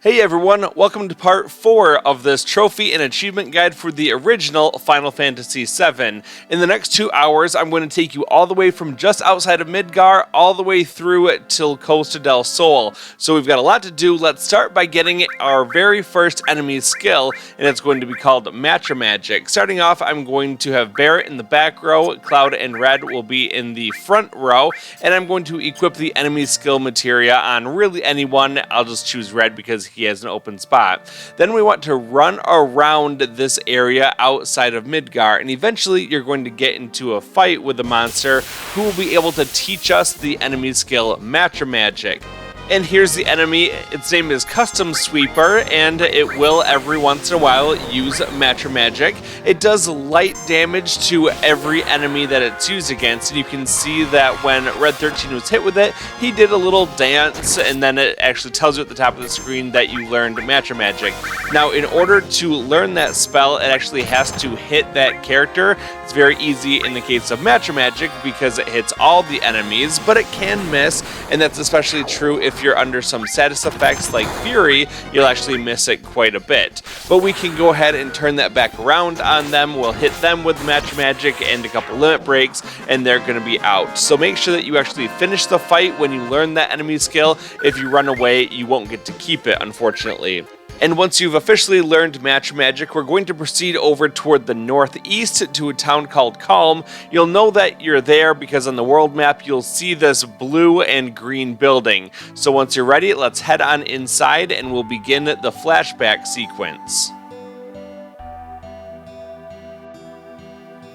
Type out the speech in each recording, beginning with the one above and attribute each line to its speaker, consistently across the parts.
Speaker 1: Hey everyone, welcome to part 4 of this trophy and achievement guide for the original Final Fantasy VII. In the next 2 hours, I'm going to take you all the way from just outside of Midgar, all the way through till Costa del Sol. So we've got a lot to do. Let's start by getting our very first enemy skill, and it's going to be called Matra Magic. Starting off, I'm going to have Barret in the back row, Cloud and Red will be in the front row, and I'm going to equip the enemy skill materia on really anyone. I'll just choose Red because he has an open spot. Then we want to run around this area outside of Midgar, and eventually you're going to get into a fight with the monster who will be able to teach us the enemy skill Matra Magic. And here's the enemy. Its name is Custom Sweeper, and it will every once in a while use Matra Magic. It does light damage to every enemy that it's used against, and you can see that when Red 13 was hit with it, he did a little dance, and then it actually tells you at the top of the screen that you learned Matra Magic. Now, in order to learn that spell, it actually has to hit that character. It's very easy in the case of Matra Magic because it hits all the enemies, but it can miss, and that's especially true if you're under some status effects like Fury. You'll actually miss it quite a bit. But we can go ahead and turn that back around on them. We'll hit them with Matra Magic and a couple limit breaks, and they're going to be out. So make sure that you actually finish the fight when you learn that enemy skill. If you run away, you won't get to keep it, unfortunately. And once you've officially learned Matra Magic, we're going to proceed over toward the northeast to a town called Kalm. You'll know that you're there because on the world map you'll see this blue and green building. So once you're ready, let's head on inside and we'll begin the flashback sequence.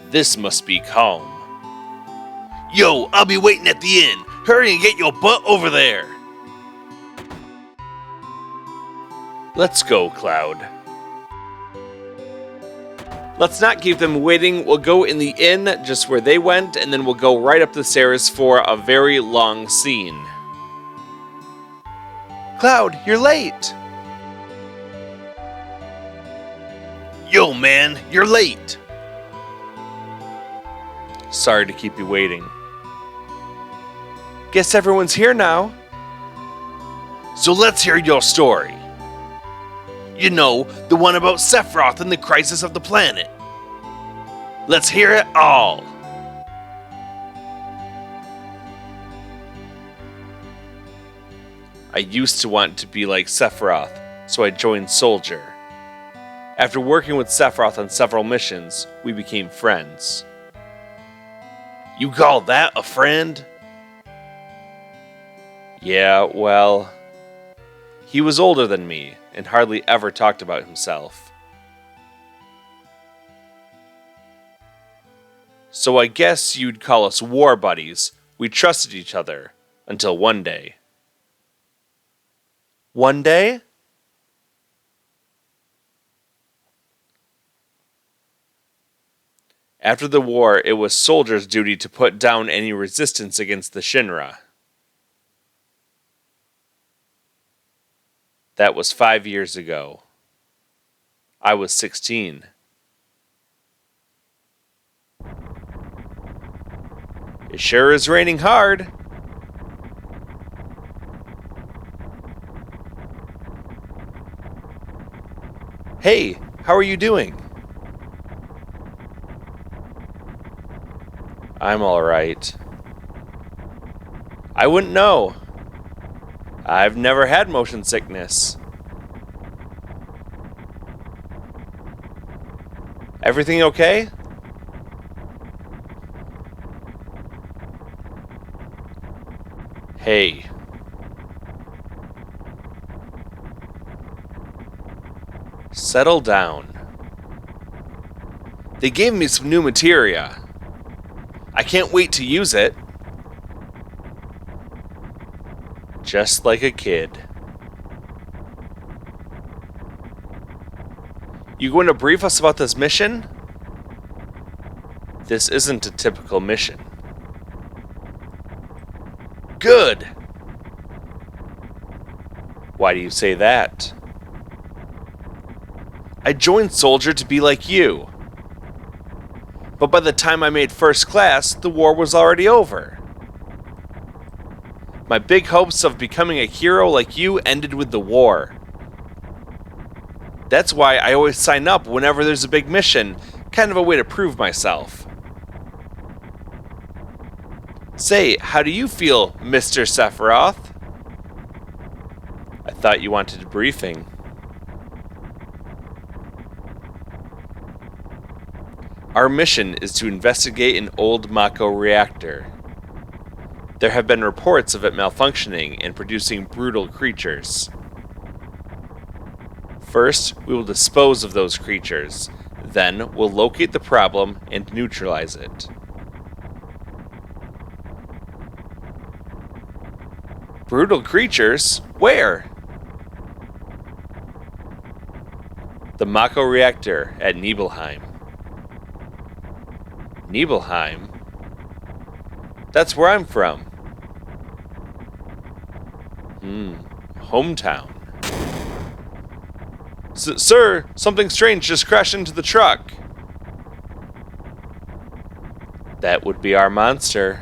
Speaker 1: This must be Kalm. Yo, I'll be waiting at the inn. Hurry and get your butt over there. Let's go, Cloud. Let's not keep them waiting. We'll go in the inn just where they went, and then we'll go right up the stairs for a very long scene. Cloud, you're late. Yo, man, you're late. Sorry to keep you waiting. Guess everyone's here now. So let's hear your story. You know, the one about Sephiroth and the crisis of the planet. Let's hear it all. I used to want to be like Sephiroth, so I joined Soldier. After working with Sephiroth on several missions, we became friends. You call that a friend? Yeah, well, he was older than me and hardly ever talked about himself. So I guess you'd call us war buddies. We trusted each other until one day. One day? After the war, it was Soldier's duty to put down any resistance against the Shinra. That was 5 years ago. I was 16. It sure is raining hard. Hey, how are you doing? I'm alright. I wouldn't know. I've never had motion sickness. Everything okay? Hey. Settle down. They gave me some new materia. I can't wait to use it. Just like a kid. You going to brief us about this mission? This isn't a typical mission. Good! Why do you say that? I joined Soldier to be like you. But by the time I made first class, the war was already over. My big hopes of becoming a hero like you ended with the war. That's why I always sign up whenever there's a big mission, kind of a way to prove myself. Say, how do you feel, Mr. Sephiroth? I thought you wanted a briefing. Our mission is to investigate an old Mako reactor. There have been reports of it malfunctioning and producing brutal creatures. First, we will dispose of those creatures. Then, we'll locate the problem and neutralize it. Brutal creatures? Where? The Mako reactor at Nibelheim. Nibelheim? That's where I'm from. Hometown. Sir, something strange just crashed into the truck. That would be our monster.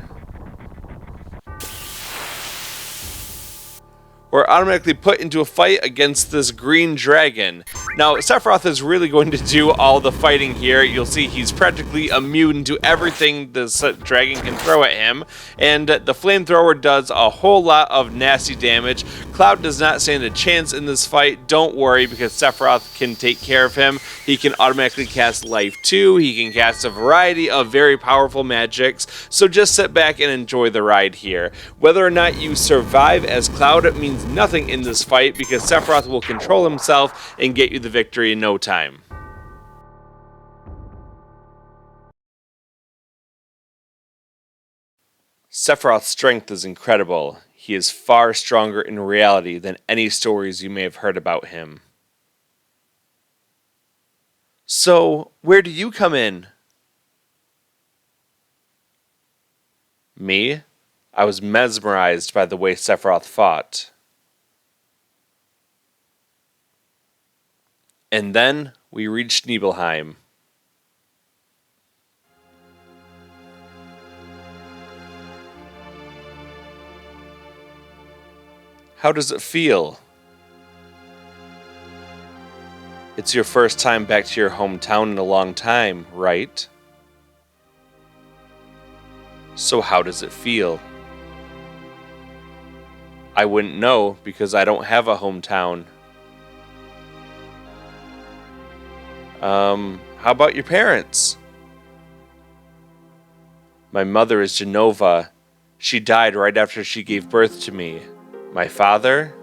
Speaker 1: We're automatically put into a fight against this green dragon. Now, Sephiroth is really going to do all the fighting here. You'll see he's practically immune to everything this dragon can throw at him. And the Flamethrower does a whole lot of nasty damage. Cloud does not stand a chance in this fight. Don't worry, because Sephiroth can take care of him. He can automatically cast Life 2. He can cast a variety of very powerful magics. So just sit back and enjoy the ride here. Whether or not you survive as Cloud, it means nothing in this fight, because Sephiroth will control himself and get you the victory in no time. Sephiroth's strength is incredible. He is far stronger in reality than any stories you may have heard about him. So, where do you come in? Me? I was mesmerized by the way Sephiroth fought. And then we reached Nibelheim. How does it feel? It's your first time back to your hometown in a long time, right? So how does it feel? I wouldn't know, because I don't have a hometown. How about your parents? My mother is Jenova. She died right after she gave birth to me. My father?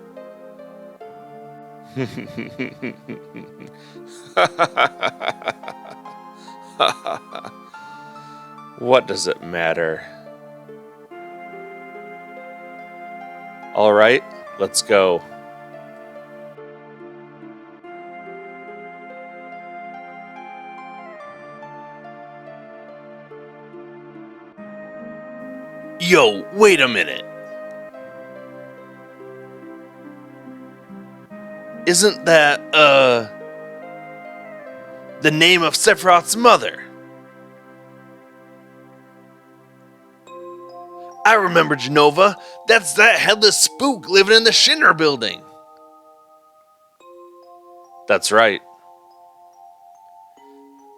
Speaker 1: What does it matter? All right, let's go. Yo, wait a minute. Isn't that, the name of Sephiroth's mother? I remember Jenova. That's that headless spook living in the Shinra building. That's right.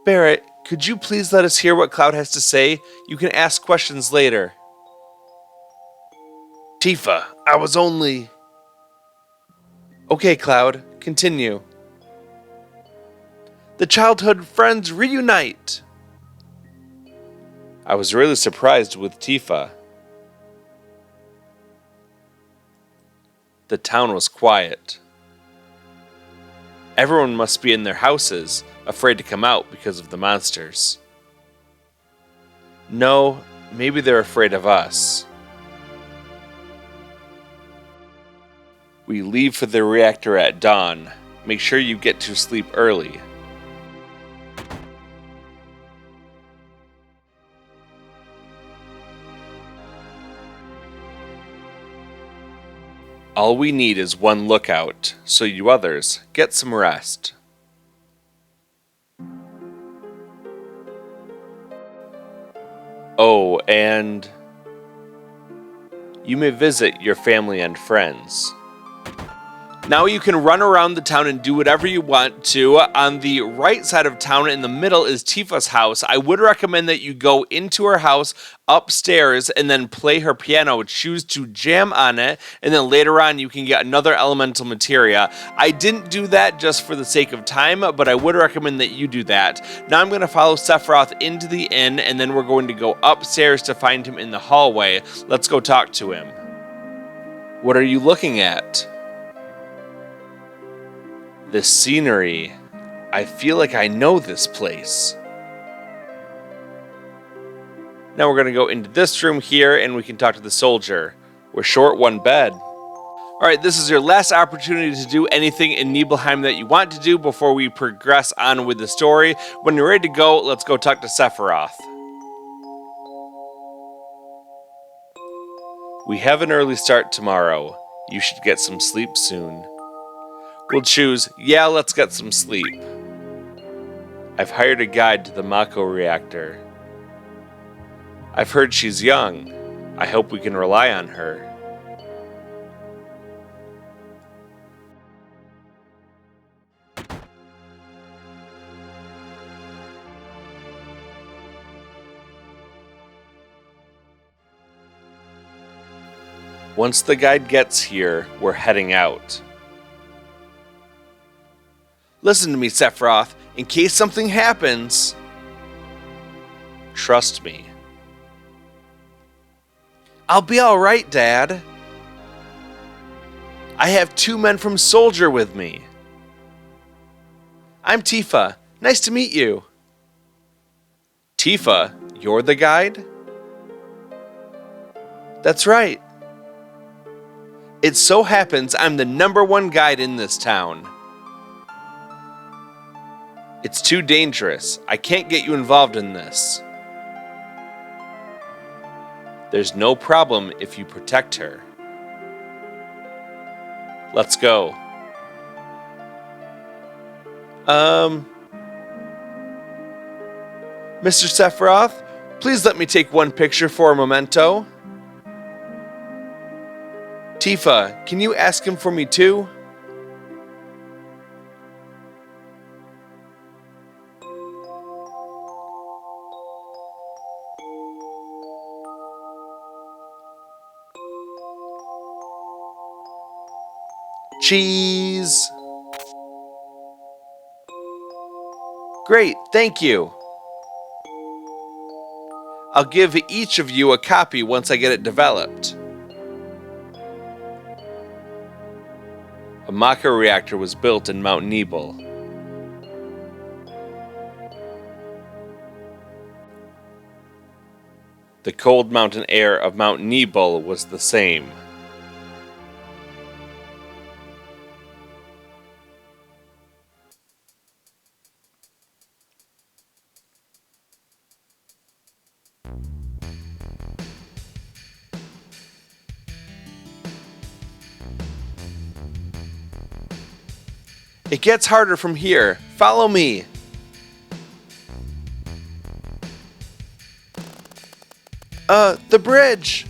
Speaker 1: Barret, could you please let us hear what Cloud has to say? You can ask questions later. Tifa, I was only... Okay, Cloud, continue. The childhood friends reunite. I was really surprised with Tifa. The town was quiet. Everyone must be in their houses, afraid to come out because of the monsters. No, maybe they're afraid of us. We leave for the reactor at dawn. Make sure you get to sleep early. All we need is one lookout, so you others get some rest. Oh, and you may visit your family and friends. Now you can run around the town and do whatever you want to. On the right side of town in the middle is Tifa's house. I would recommend that you go into her house upstairs and then play her piano. Choose to jam on it, and then later on you can get another elemental materia. I didn't do that just for the sake of time, but I would recommend that you do that. Now I'm going to follow Sephiroth into the inn, and then we're going to go upstairs to find him in the hallway. Let's go talk to him. What are you looking at? The scenery. I feel like I know this place. Now we're going to go into this room here and we can talk to the soldier. We're short one bed. Alright, this is your last opportunity to do anything in Nibelheim that you want to do before we progress on with the story. When you're ready to go, let's go talk to Sephiroth. We have an early start tomorrow. You should get some sleep soon. We'll choose, yeah, let's get some sleep. I've hired a guide to the Mako reactor. I've heard she's young. I hope we can rely on her. Once the guide gets here, we're heading out. Listen to me, Sephiroth. In case something happens, trust me. I'll be alright, Dad. I have 2 men from Soldier with me. I'm Tifa. Nice to meet you. Tifa, you're the guide? That's right. It so happens I'm the #1 guide in this town. It's too dangerous. I can't get you involved in this. There's no problem if you protect her. Let's go. Mr. Sephiroth, please let me take one picture for a memento. Tifa, can you ask him for me too? Cheese. Great, thank you. I'll give each of you a copy once I get it developed. A Mako reactor was built in Mount Nebel. The cold mountain air of Mount Nebel was the same. It gets harder from here. Follow me. The bridge.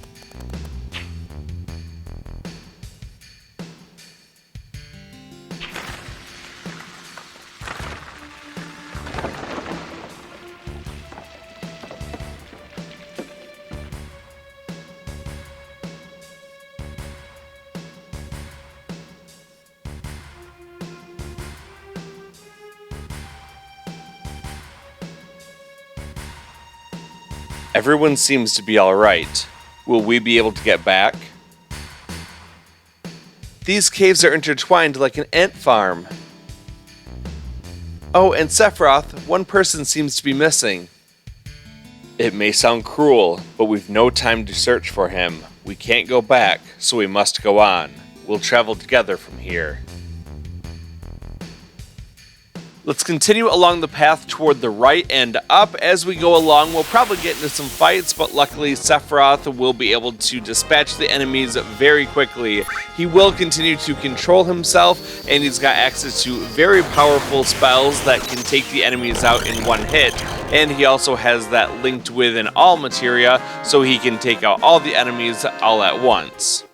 Speaker 1: Everyone seems to be alright. Will we be able to get back? These caves are intertwined like an ant farm. Oh, and Sephiroth, one person seems to be missing. It may sound cruel, but we've no time to search for him. We can't go back, so we must go on. We'll travel together from here. Let's continue along the path toward the right and up. As we go along, we'll probably get into some fights, but luckily Sephiroth will be able to dispatch the enemies very quickly. He will continue to control himself, and he's got access to very powerful spells that can take the enemies out in one hit. And he also has that linked with an all materia, so he can take out all the enemies all at once.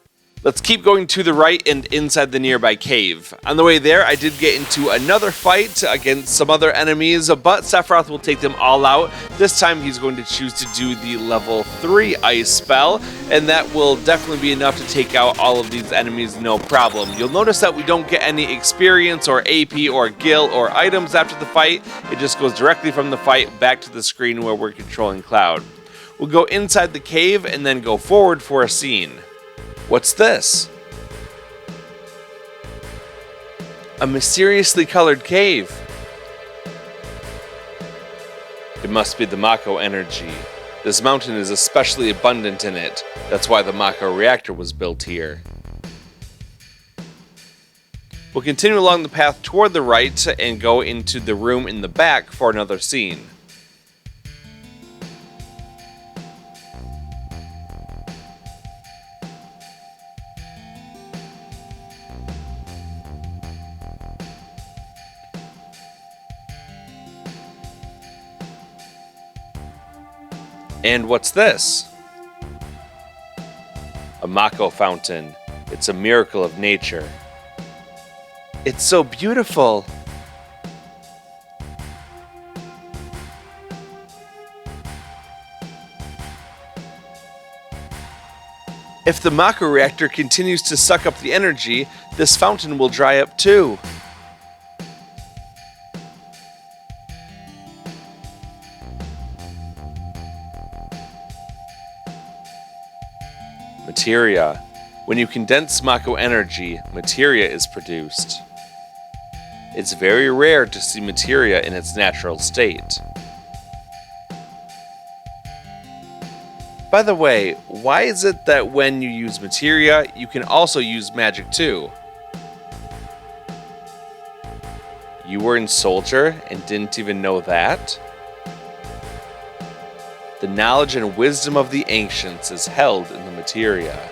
Speaker 1: Let's keep going to the right and inside the nearby cave. On the way there, I did get into another fight against some other enemies, but Sephiroth will take them all out. This time he's going to choose to do the level 3 ice spell, and that will definitely be enough to take out all of these enemies no problem. You'll notice that we don't get any experience or AP or gil or items after the fight. It just goes directly from the fight back to the screen where we're controlling Cloud. We'll go inside the cave and then go forward for a scene. What's this? A mysteriously colored cave. It must be the Mako energy. This mountain is especially abundant in it. That's why the Mako reactor was built here. We'll continue along the path toward the right and go into the room in the back for another scene. And what's this? A Mako fountain. It's a miracle of nature. It's so beautiful. If the Mako reactor continues to suck up the energy, this fountain will dry up too. Materia. When you condense Mako energy, materia is produced. It's very rare to see materia in its natural state. By the way, why is it that when you use materia, you can also use magic too? You were in Soldier and didn't even know that? The knowledge and wisdom of the ancients is held in the materia.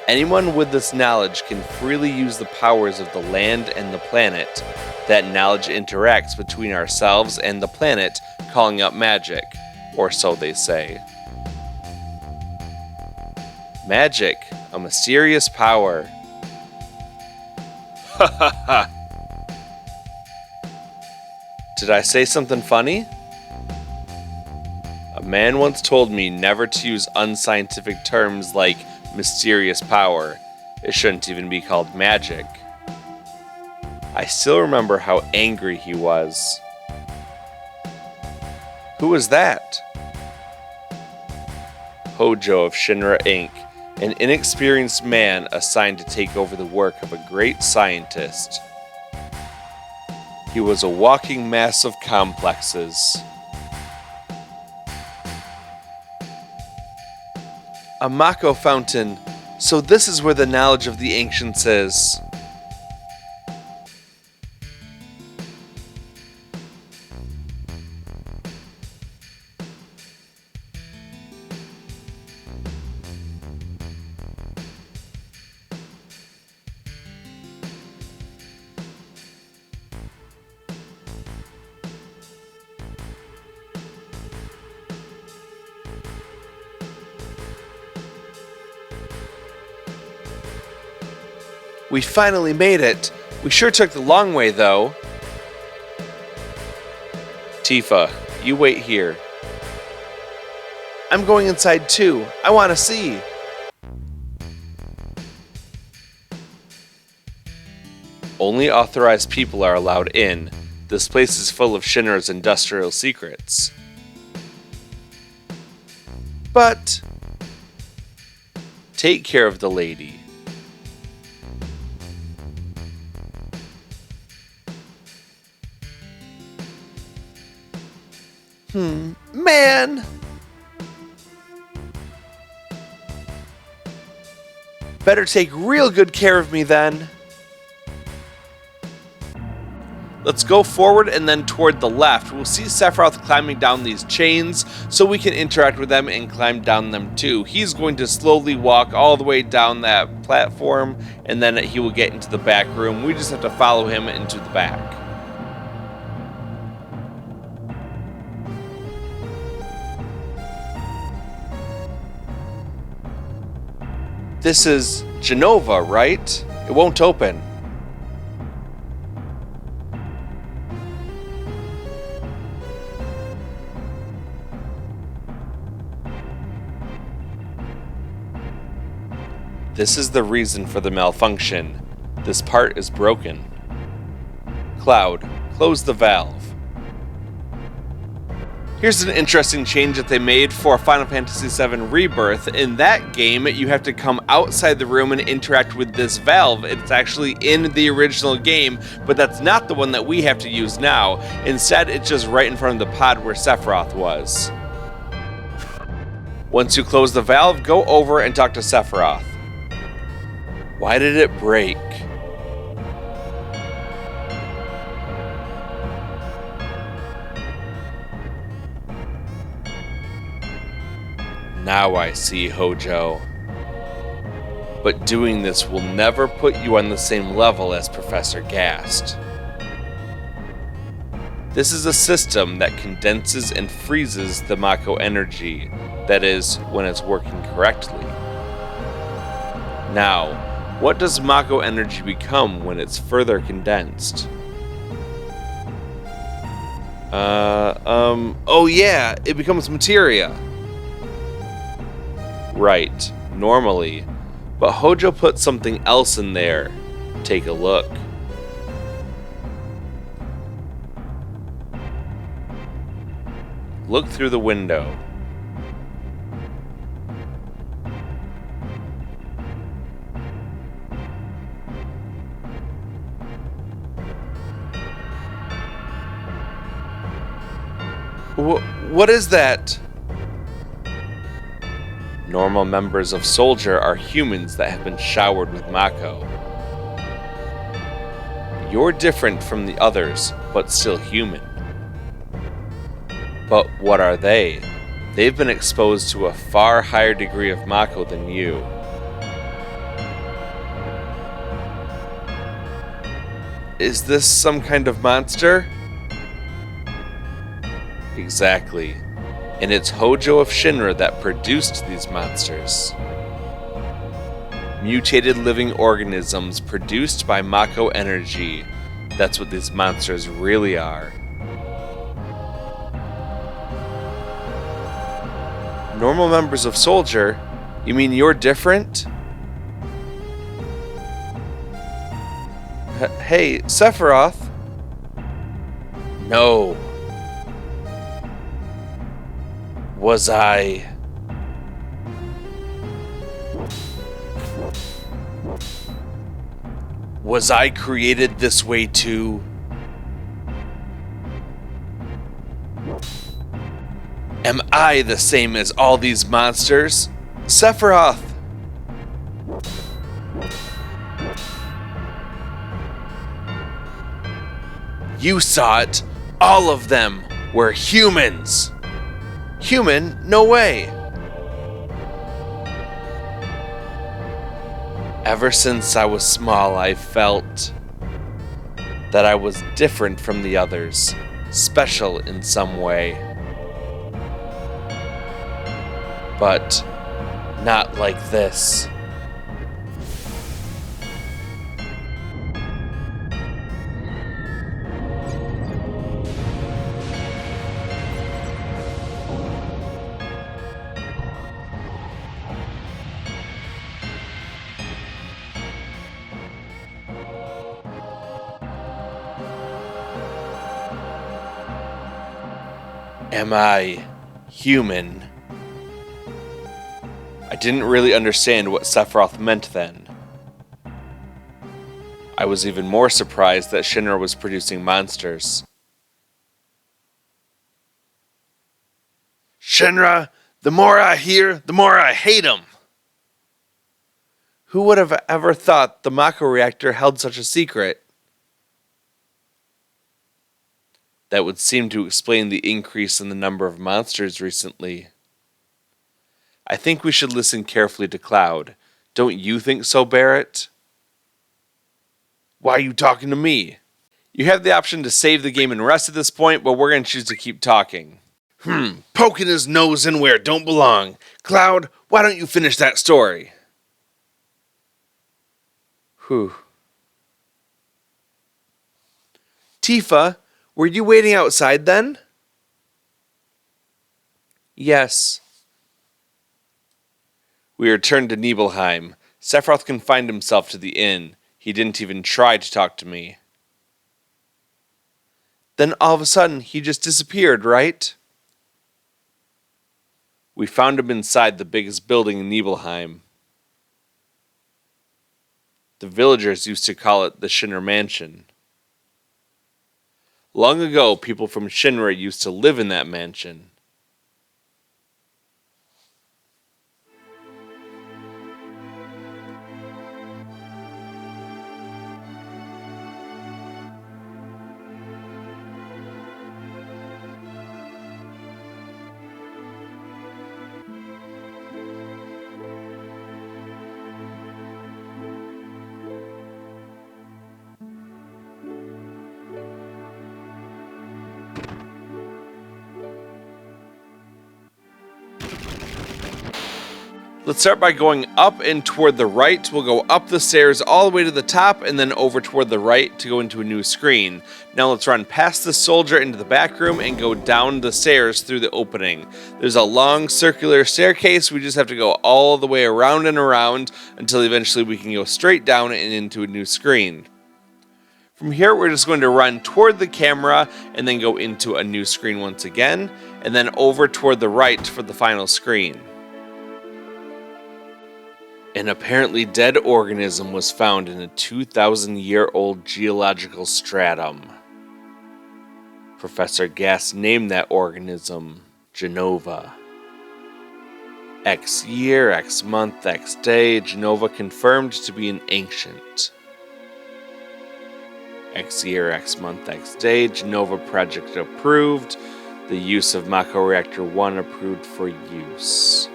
Speaker 1: Anyone with this knowledge can freely use the powers of the land and the planet. That knowledge interacts between ourselves and the planet, calling up magic, or so they say. Magic, a mysterious power. Ha ha ha. Did I say something funny? A man once told me never to use unscientific terms like mysterious power. It shouldn't even be called magic. I still remember how angry he was. Who was that? Hojo of Shinra Inc., an inexperienced man assigned to take over the work of a great scientist. He was a walking mass of complexes. A Mako fountain. So this is where the knowledge of the ancients is. We finally made it. We sure took the long way, though. Tifa, you wait here. I'm going inside too. I want to see. Only authorized people are allowed in. This place is full of Shinra's industrial secrets. But take care of the lady. Man! Better take real good care of me then. Let's go forward and then toward the left. We'll see Sephiroth climbing down these chains so we can interact with them and climb down them too. He's going to slowly walk all the way down that platform and then he will get into the back room. We just have to follow him into the back. This is Jenova, right? It won't open. This is the reason for the malfunction. This part is broken. Cloud, close the valve. Here's an interesting change that they made for Final Fantasy VII Rebirth. In that game, you have to come outside the room and interact with this valve. It's actually in the original game, but that's not the one that we have to use now. Instead, it's just right in front of the pod where Sephiroth was. Once you close the valve, go over and talk to Sephiroth. Why did it break? Now I see, Hojo. But doing this will never put you on the same level as Professor Gast. This is a system that condenses and freezes the Mako energy, that is, when it's working correctly. Now, what does Mako energy become when it's further condensed? Oh yeah, it becomes materia. Right, normally. But Hojo put something else in there. Take a look. Look through the window. What is that? Normal members of Soldier are humans that have been showered with Mako. You're different from the others, but still human. But what are they? They've been exposed to a far higher degree of Mako than you. Is this some kind of monster? Exactly. And it's Hojo of Shinra that produced these monsters. Mutated living organisms produced by Mako energy. That's what these monsters really are. Normal members of Soldier? You mean you're different? Hey, Sephiroth? No. Was I... Was I created this way too? Am I the same as all these monsters? Sephiroth! You saw it. All of them were humans. Human? No way. Ever since I was small, I felt that I was different from the others, special in some way. But not like this. Am I human? I didn't really understand what Sephiroth meant then. I was even more surprised that Shinra was producing monsters. Shinra, the more I hear, the more I hate him. Who would have ever thought the Mako reactor held such a secret? That would seem to explain the increase in the number of monsters recently. I think we should listen carefully to Cloud. Don't you think so, Barret? Why are you talking to me? You have the option to save the game and rest at this point, but we're going to choose to keep talking. Poking his nose in where it don't belong. Cloud, why don't you finish that story? Whew. Tifa, were you waiting outside then? Yes. We returned to Nibelheim. Sephiroth confined himself to the inn. He didn't even try to talk to me. Then all of a sudden, he just disappeared, right? We found him inside the biggest building in Nibelheim. The villagers used to call it the Shinra Mansion. Long ago, people from Shinra used to live in that mansion. Let's start by going up and toward the right. We'll go up the stairs all the way to the top and then over toward the right to go into a new screen. Now let's run past the soldier into the back room and go down the stairs through the opening. There's a long circular staircase. We just have to go all the way around and around until eventually we can go straight down and into a new screen. From here, we're just going to run toward the camera and then go into a new screen once again, and then over toward the right for the final screen. An apparently dead organism was found in a 2,000-year-old geological stratum. Professor Gass named that organism Jenova. X year, X month, X day, Jenova confirmed to be an ancient. X year, X month, X day, Jenova project approved. The use of Mako Reactor 1 approved for use.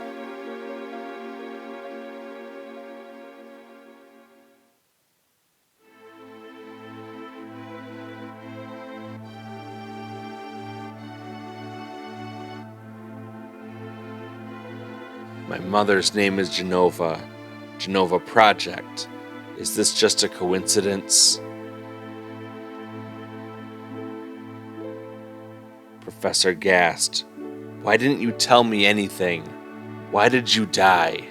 Speaker 1: My mother's name is Jenova. Jenova Project. Is this just a coincidence? Professor gasped. Why didn't you tell me anything? Why did you die?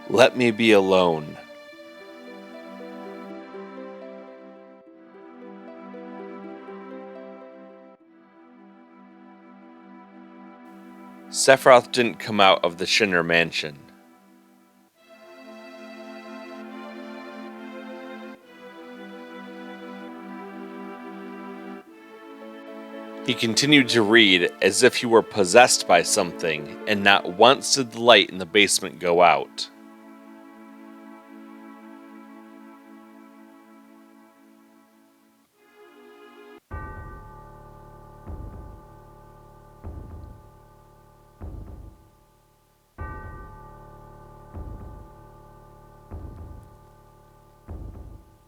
Speaker 1: Let me be alone. Sephiroth didn't come out of the Shinra Mansion. He continued to read as if he were possessed by something, and not once did the light in the basement go out.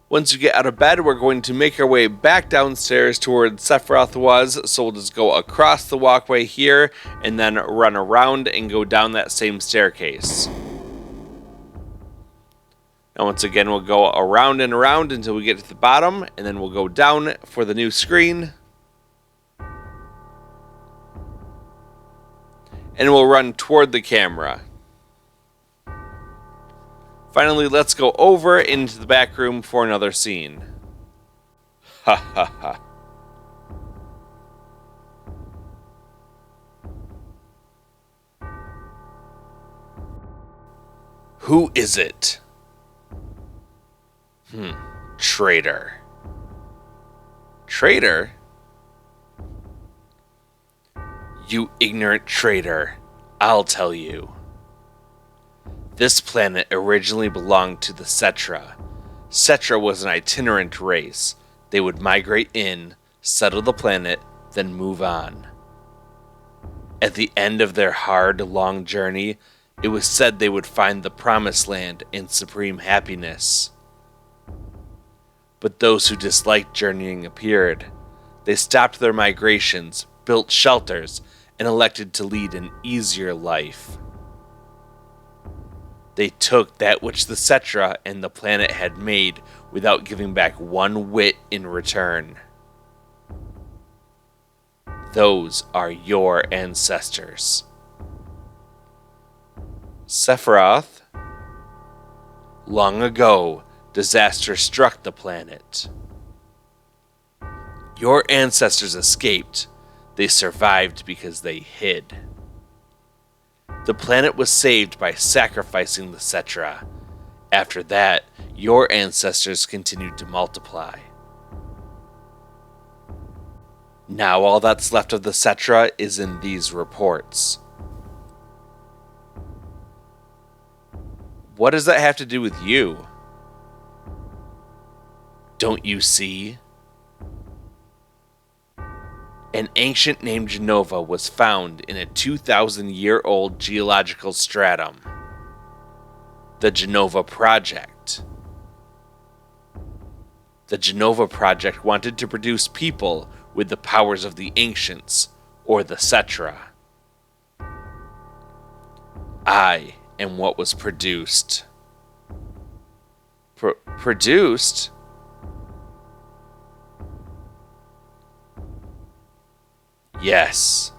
Speaker 1: Once you get out of bed, we're going to make our way back downstairs to where Sephiroth was, so we'll just go across the walkway here, and then run around and go down that same staircase. Now once again, we'll go around and around until we get to the bottom, and then we'll go down for the new screen. And we'll run toward the camera. Finally, let's go over into the back room for another scene. Ha ha ha. Who is it? Traitor. Traitor? You ignorant traitor. I'll tell you. This planet originally belonged to the Cetra. Cetra was an itinerant race. They would migrate in, settle the planet, then move on. At the end of their hard, long journey, it was said they would find the Promised Land and supreme happiness. But those who disliked journeying appeared. They stopped their migrations, built shelters, and elected to lead an easier life. They took that which the Cetra and the planet had made without giving back one whit in return. Those are your ancestors. Sephiroth. Long ago, disaster struck the planet. Your ancestors escaped. They survived because they hid. The planet was saved by sacrificing the Cetra. After that, your ancestors continued to multiply. Now all that's left of the Cetra is in these reports. What does that have to do with you? Don't you see? An ancient named Jenova was found in a 2,000-year-old geological stratum. The Jenova Project. The Jenova Project wanted to produce people with the powers of the ancients, or the Cetra. I am what was produced. Produced? Yes.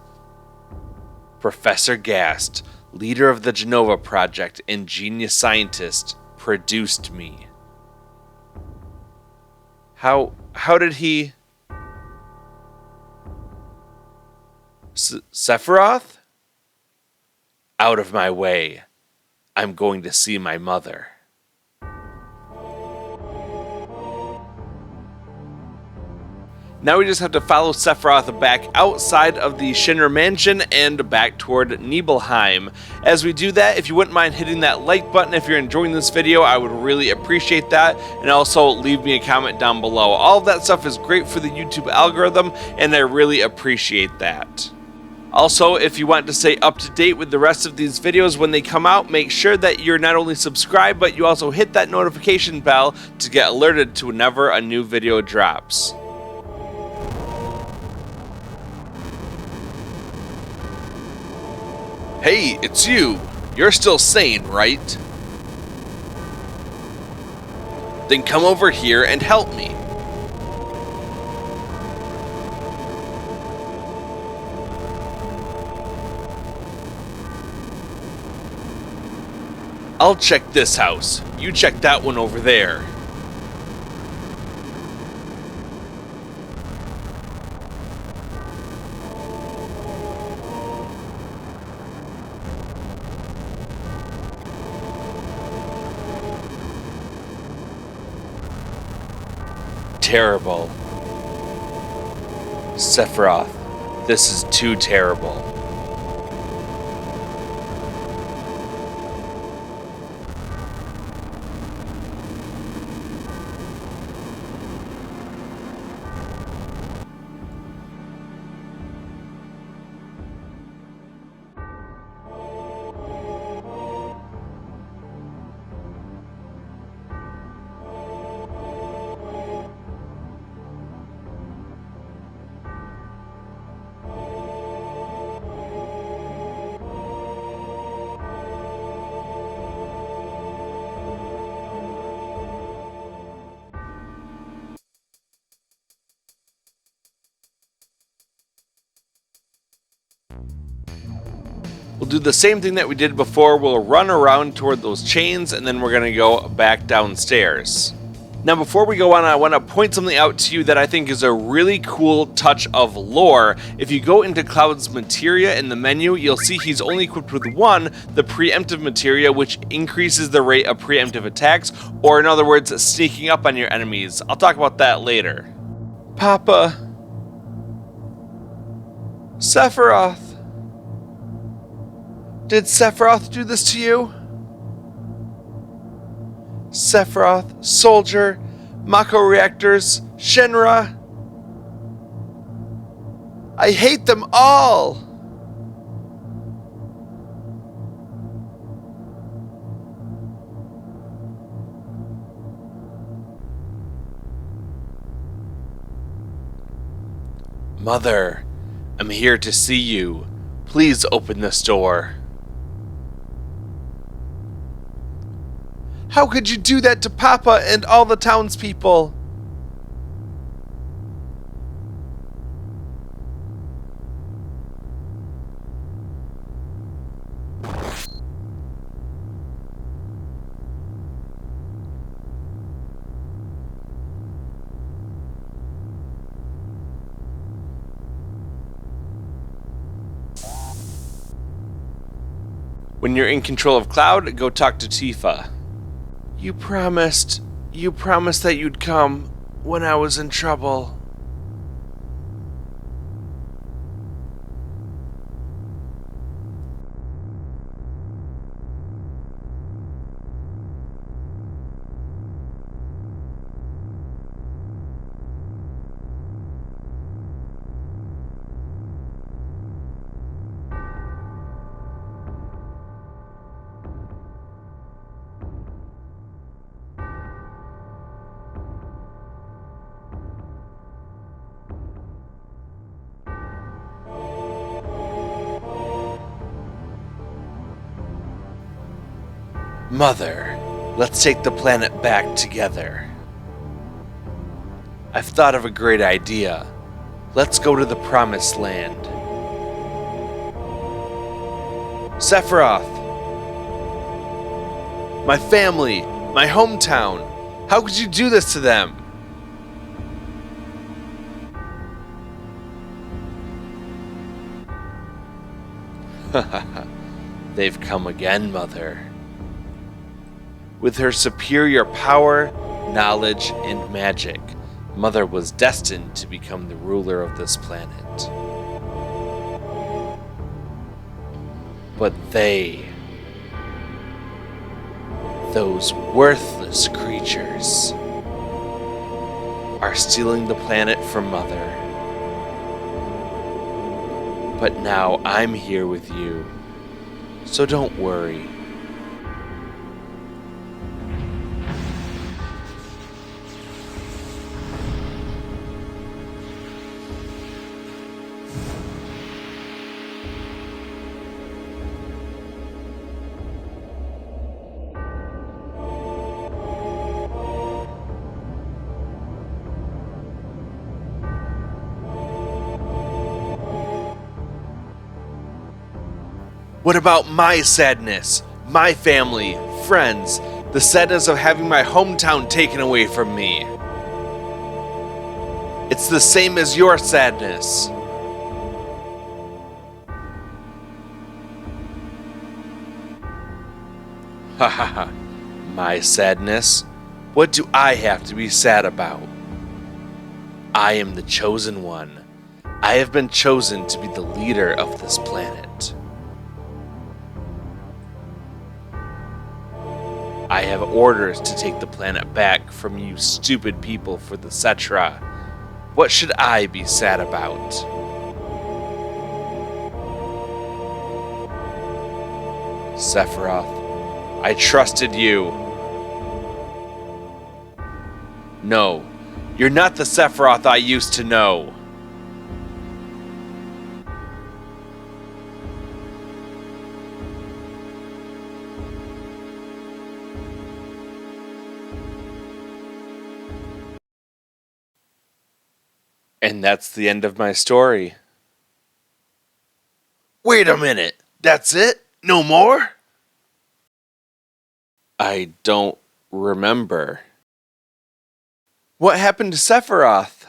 Speaker 1: Professor Gast, leader of the Jenova Project and genius scientist, produced me. How did he... Sephiroth? Out of my way. I'm going to see my mother. Now we just have to follow Sephiroth back outside of the Shinra Mansion and back toward Nibelheim. As we do that, if you wouldn't mind hitting that like button if you're enjoying this video, I would really appreciate that. And also leave me a comment down below. All of that stuff is great for the YouTube algorithm, and I really appreciate that. Also, if you want to stay up to date with the rest of these videos when they come out, make sure that you're not only subscribed, but you also hit that notification bell to get alerted to whenever a new video drops. Hey, it's you! You're still sane, right? Then come over here and help me. I'll check this house. You check that one over there. Terrible. Sephiroth, this is too terrible. We'll do the same thing that we did before. We'll run around toward those chains, and then we're going to go back downstairs. Now, before we go on, I want to point something out to you that I think is a really cool touch of lore. If you go into Cloud's materia in the menu, you'll see he's only equipped with one, the preemptive materia, which increases the rate of preemptive attacks, or in other words, sneaking up on your enemies. I'll talk about that later. Papa. Sephiroth. Did Sephiroth do this to you? Sephiroth, Soldier, Mako Reactors, Shinra. I hate them all! Mother, I'm here to see you. Please open this door. How could you do that to Papa and all the townspeople? When you're in control of Cloud, go talk to Tifa. You promised that you'd come when I was in trouble. Mother, let's take the planet back together. I've thought of a great idea. Let's go to the Promised Land. Sephiroth! My family! My hometown! How could you do this to them? They've come again, Mother. With her superior power, knowledge, and magic, Mother was destined to become the ruler of this planet. But they, those worthless creatures, are stealing the planet from Mother. But now I'm here with you, so don't worry. What about my sadness, my family, friends, the sadness of having my hometown taken away from me? It's the same as your sadness. Ha ha ha. My sadness? What do I have to be sad about? I am the chosen one. I have been chosen to be the leader of this planet. I have orders to take the planet back from you stupid people for the Cetra. What should I be sad about? Sephiroth, I trusted you. No, you're not the Sephiroth I used to know. And that's the end of my story. Wait a minute. That's it? No more? I don't remember. What happened to Sephiroth?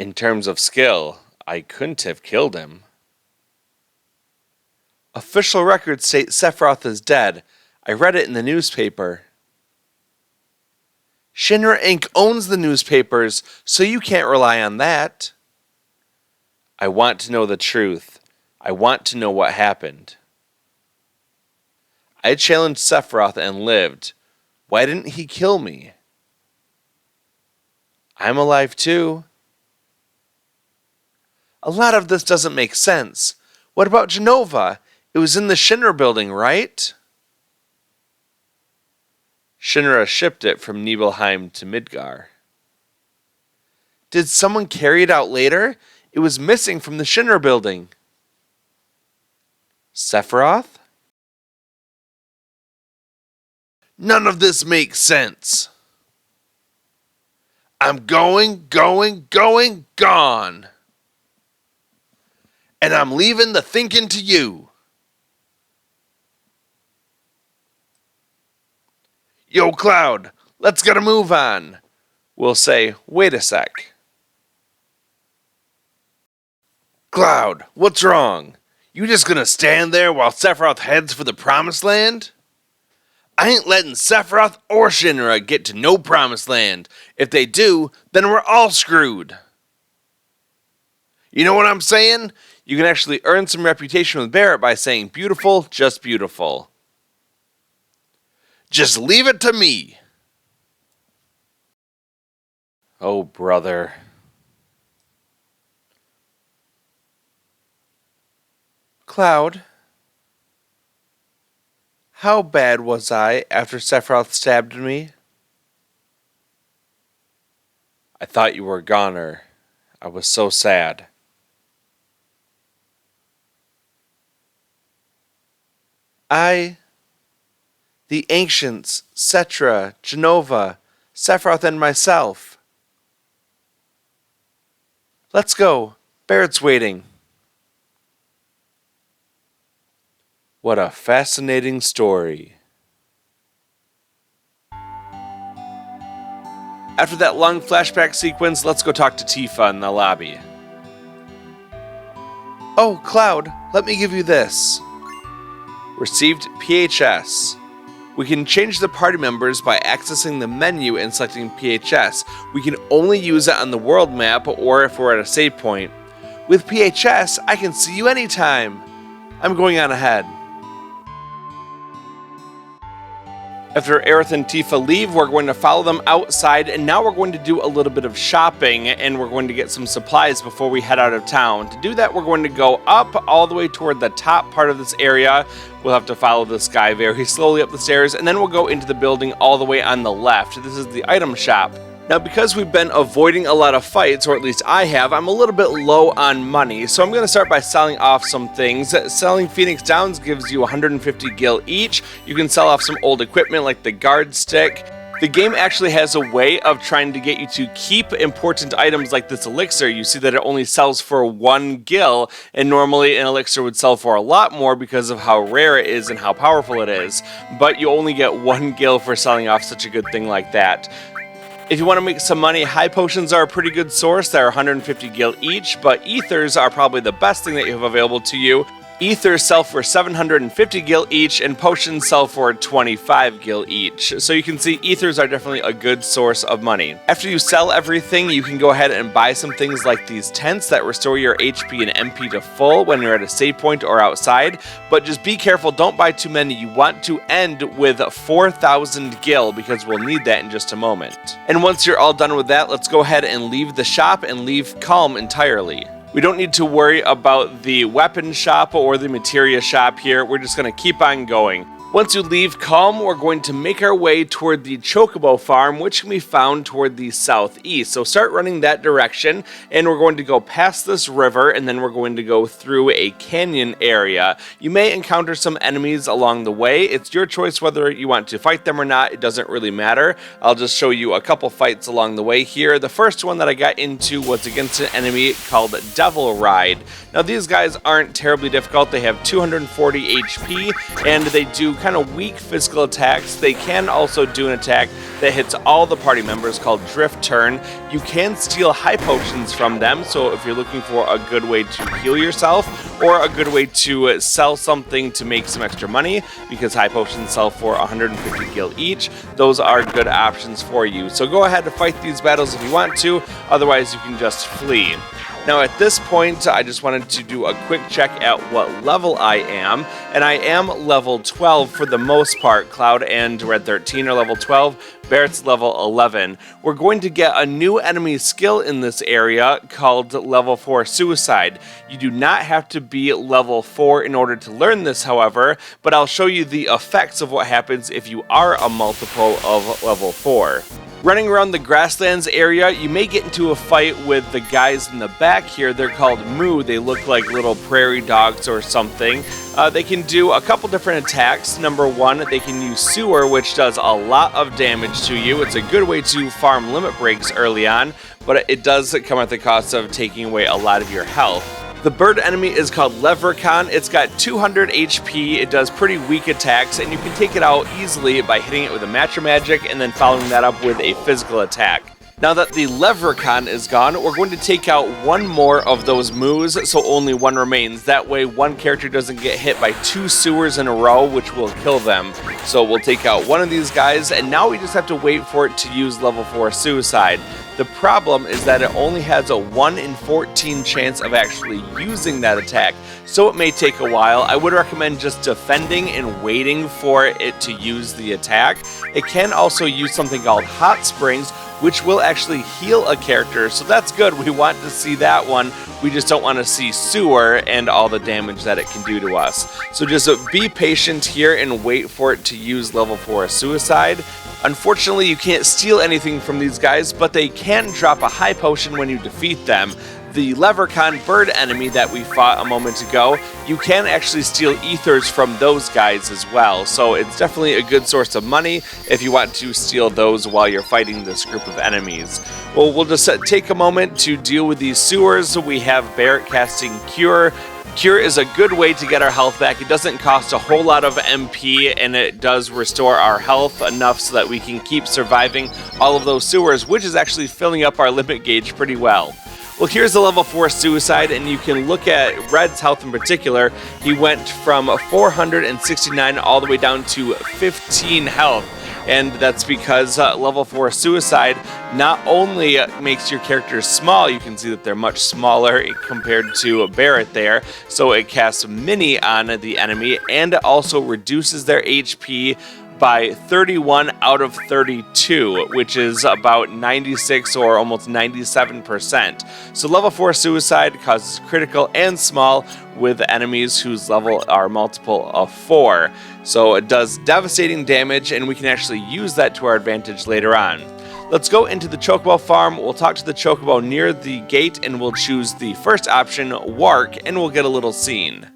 Speaker 1: In terms of skill, I couldn't have killed him. Official records state Sephiroth is dead. I read it in the newspaper. Shinra Inc. owns the newspapers, so you can't rely on that. I want to know the truth. I want to know what happened. I challenged Sephiroth and lived. Why didn't he kill me? I'm alive too. A lot of this doesn't make sense. What about Jenova? It was in the Shinra building, right? Shinra shipped it from Nibelheim to Midgar. Did someone carry it out later? It was missing from the Shinra building. Sephiroth? None of this makes sense. I'm going, gone. And I'm leaving the thinking to you. Yo, Cloud, let's get a move on. We'll say, wait a sec. Cloud, what's wrong? You just gonna stand there while Sephiroth heads for the Promised Land? I ain't letting Sephiroth or Shinra get to no Promised Land. If they do, then we're all screwed. You know what I'm saying? You can actually earn some reputation with Barret by saying beautiful, just beautiful. Just leave it to me. Oh, brother. Cloud, how bad was I after Sephiroth stabbed me? I thought you were a goner. I was so sad. The Ancients, Cetra, Jenova, Sephiroth, and myself. Let's go. Barret's waiting. What a fascinating story. After that long flashback sequence, let's go talk to Tifa in the lobby. Oh, Cloud, let me give you this. Received PHS. We can change the party members by accessing the menu and selecting PHS. We can only use it on the world map or if we're at a save point. With PHS, I can see you anytime. I'm going on ahead. After Aerith and Tifa leave, we're going to follow them outside, and now we're going to do a little bit of shopping, and we're going to get some supplies before we head out of town. To do that, we're going to go up all the way toward the top part of this area. We'll have to follow this guy very slowly up the stairs, and then we'll go into the building all the way on the left. This is the item shop. Now, because we've been avoiding a lot of fights, or at least I have, I'm a little bit low on money, so I'm going to start by selling off some things. Selling Phoenix Downs gives you 150 gil each. You can sell off some old equipment like the guard stick. The game actually has a way of trying to get you to keep important items like this elixir. You see that it only sells for 1 gil, and normally an elixir would sell for a lot more because of how rare it is and how powerful it is. But you only get 1 gil for selling off such a good thing like that. If you want to make some money, high potions are a pretty good source. They're 150 gil each, but ethers are probably the best thing that you have available to you. Ethers sell for 750 gil each, and potions sell for 25 gil each. So you can see ethers are definitely a good source of money. After you sell everything, you can go ahead and buy some things like these tents that restore your HP and MP to full when you're at a save point or outside. But just be careful, don't buy too many. You want to end with 4,000 gil because we'll need that in just a moment. And once you're all done with that, let's go ahead and leave the shop and leave Kalm entirely. We don't need to worry about the weapon shop or the materia shop here. We're just going to keep on going. Once you leave Kalm, we're going to make our way toward the Chocobo farm, which can be found toward the southeast. So start running that direction, and we're going to go past this river, and then we're going to go through a canyon area. You may encounter some enemies along the way. It's your choice whether you want to fight them or not. It doesn't really matter. I'll just show you a couple fights along the way here. The first one that I got into was against an enemy called Devil Ride. Now, these guys aren't terribly difficult. They have 240 HP, and they do kind of weak physical attacks. They can also do an attack that hits all the party members called Drift Turn. You can steal high potions from them, so if you're looking for a good way to heal yourself or a good way to sell something to make some extra money, because high potions sell for 150 gil each, those are good options for you. So go ahead and fight these battles if you want to, otherwise you can just flee. Now at this point, I just wanted to do a quick check at what level I am, and I am level 12 for the most part. Cloud and Red 13 are level 12. Barret's level 11. We're going to get a new enemy skill in this area called level 4 Suicide. You do not have to be level 4 in order to learn this, however, but I'll show you the effects of what happens if you are a multiple of level 4. Running around the Grasslands area, you may get into a fight with the guys in the back here. They're called Moo. They look like little prairie dogs or something. They can do a couple different attacks. Number one, they can use Sewer, which does a lot of damage to you. It's a good way to farm limit breaks early on, but it does come at the cost of taking away a lot of your health. The bird enemy is called Leprechaun. It's got 200 HP, it does pretty weak attacks, and you can take it out easily by hitting it with a Matra magic and then following that up with a physical attack. Now that the Leprechaun is gone, we're going to take out one more of those moves, so only one remains. That way one character doesn't get hit by 2 sewers in a row, which will kill them. So we'll take out one of these guys, and now we just have to wait for it to use level 4 Suicide. The problem is that it only has a 1 in 14 chance of actually using that attack, so it may take a while. I would recommend just defending and waiting for it to use the attack. It can also use something called Hot Springs, which will actually heal a character, so that's good. We want to see that one. We just don't want to see Sewer and all the damage that it can do to us. So just be patient here and wait for it to use level 4 Suicide. Unfortunately, you can't steal anything from these guys, but they can drop a high potion when you defeat them. The Leprechaun bird enemy that we fought a moment ago, you can actually steal ethers from those guys as well, so it's definitely a good source of money if you want to steal those while you're fighting this group of enemies. Well, we'll just take a moment to deal with these sewers. We have Barret casting Cure. Cure is a good way to get our health back. It doesn't cost a whole lot of MP, and it does restore our health enough so that we can keep surviving all of those sewers, which is actually filling up our limit gauge pretty well. Well, here's the level 4 Suicide, and you can look at Red's health in particular. He went from 469 all the way down to 15 health. And that's because level 4 Suicide not only makes your characters small, you can see that they're much smaller compared to Barret there, so it casts Mini on the enemy, and it also reduces their HP by 31 out of 32, which is about 96 or almost 97%. So level 4 Suicide causes critical and small with enemies whose level are multiple of 4. So it does devastating damage, and we can actually use that to our advantage later on. Let's go into the Chocobo farm. We'll talk to the Chocobo near the gate, and we'll choose the first option, Wark, and we'll get a little scene.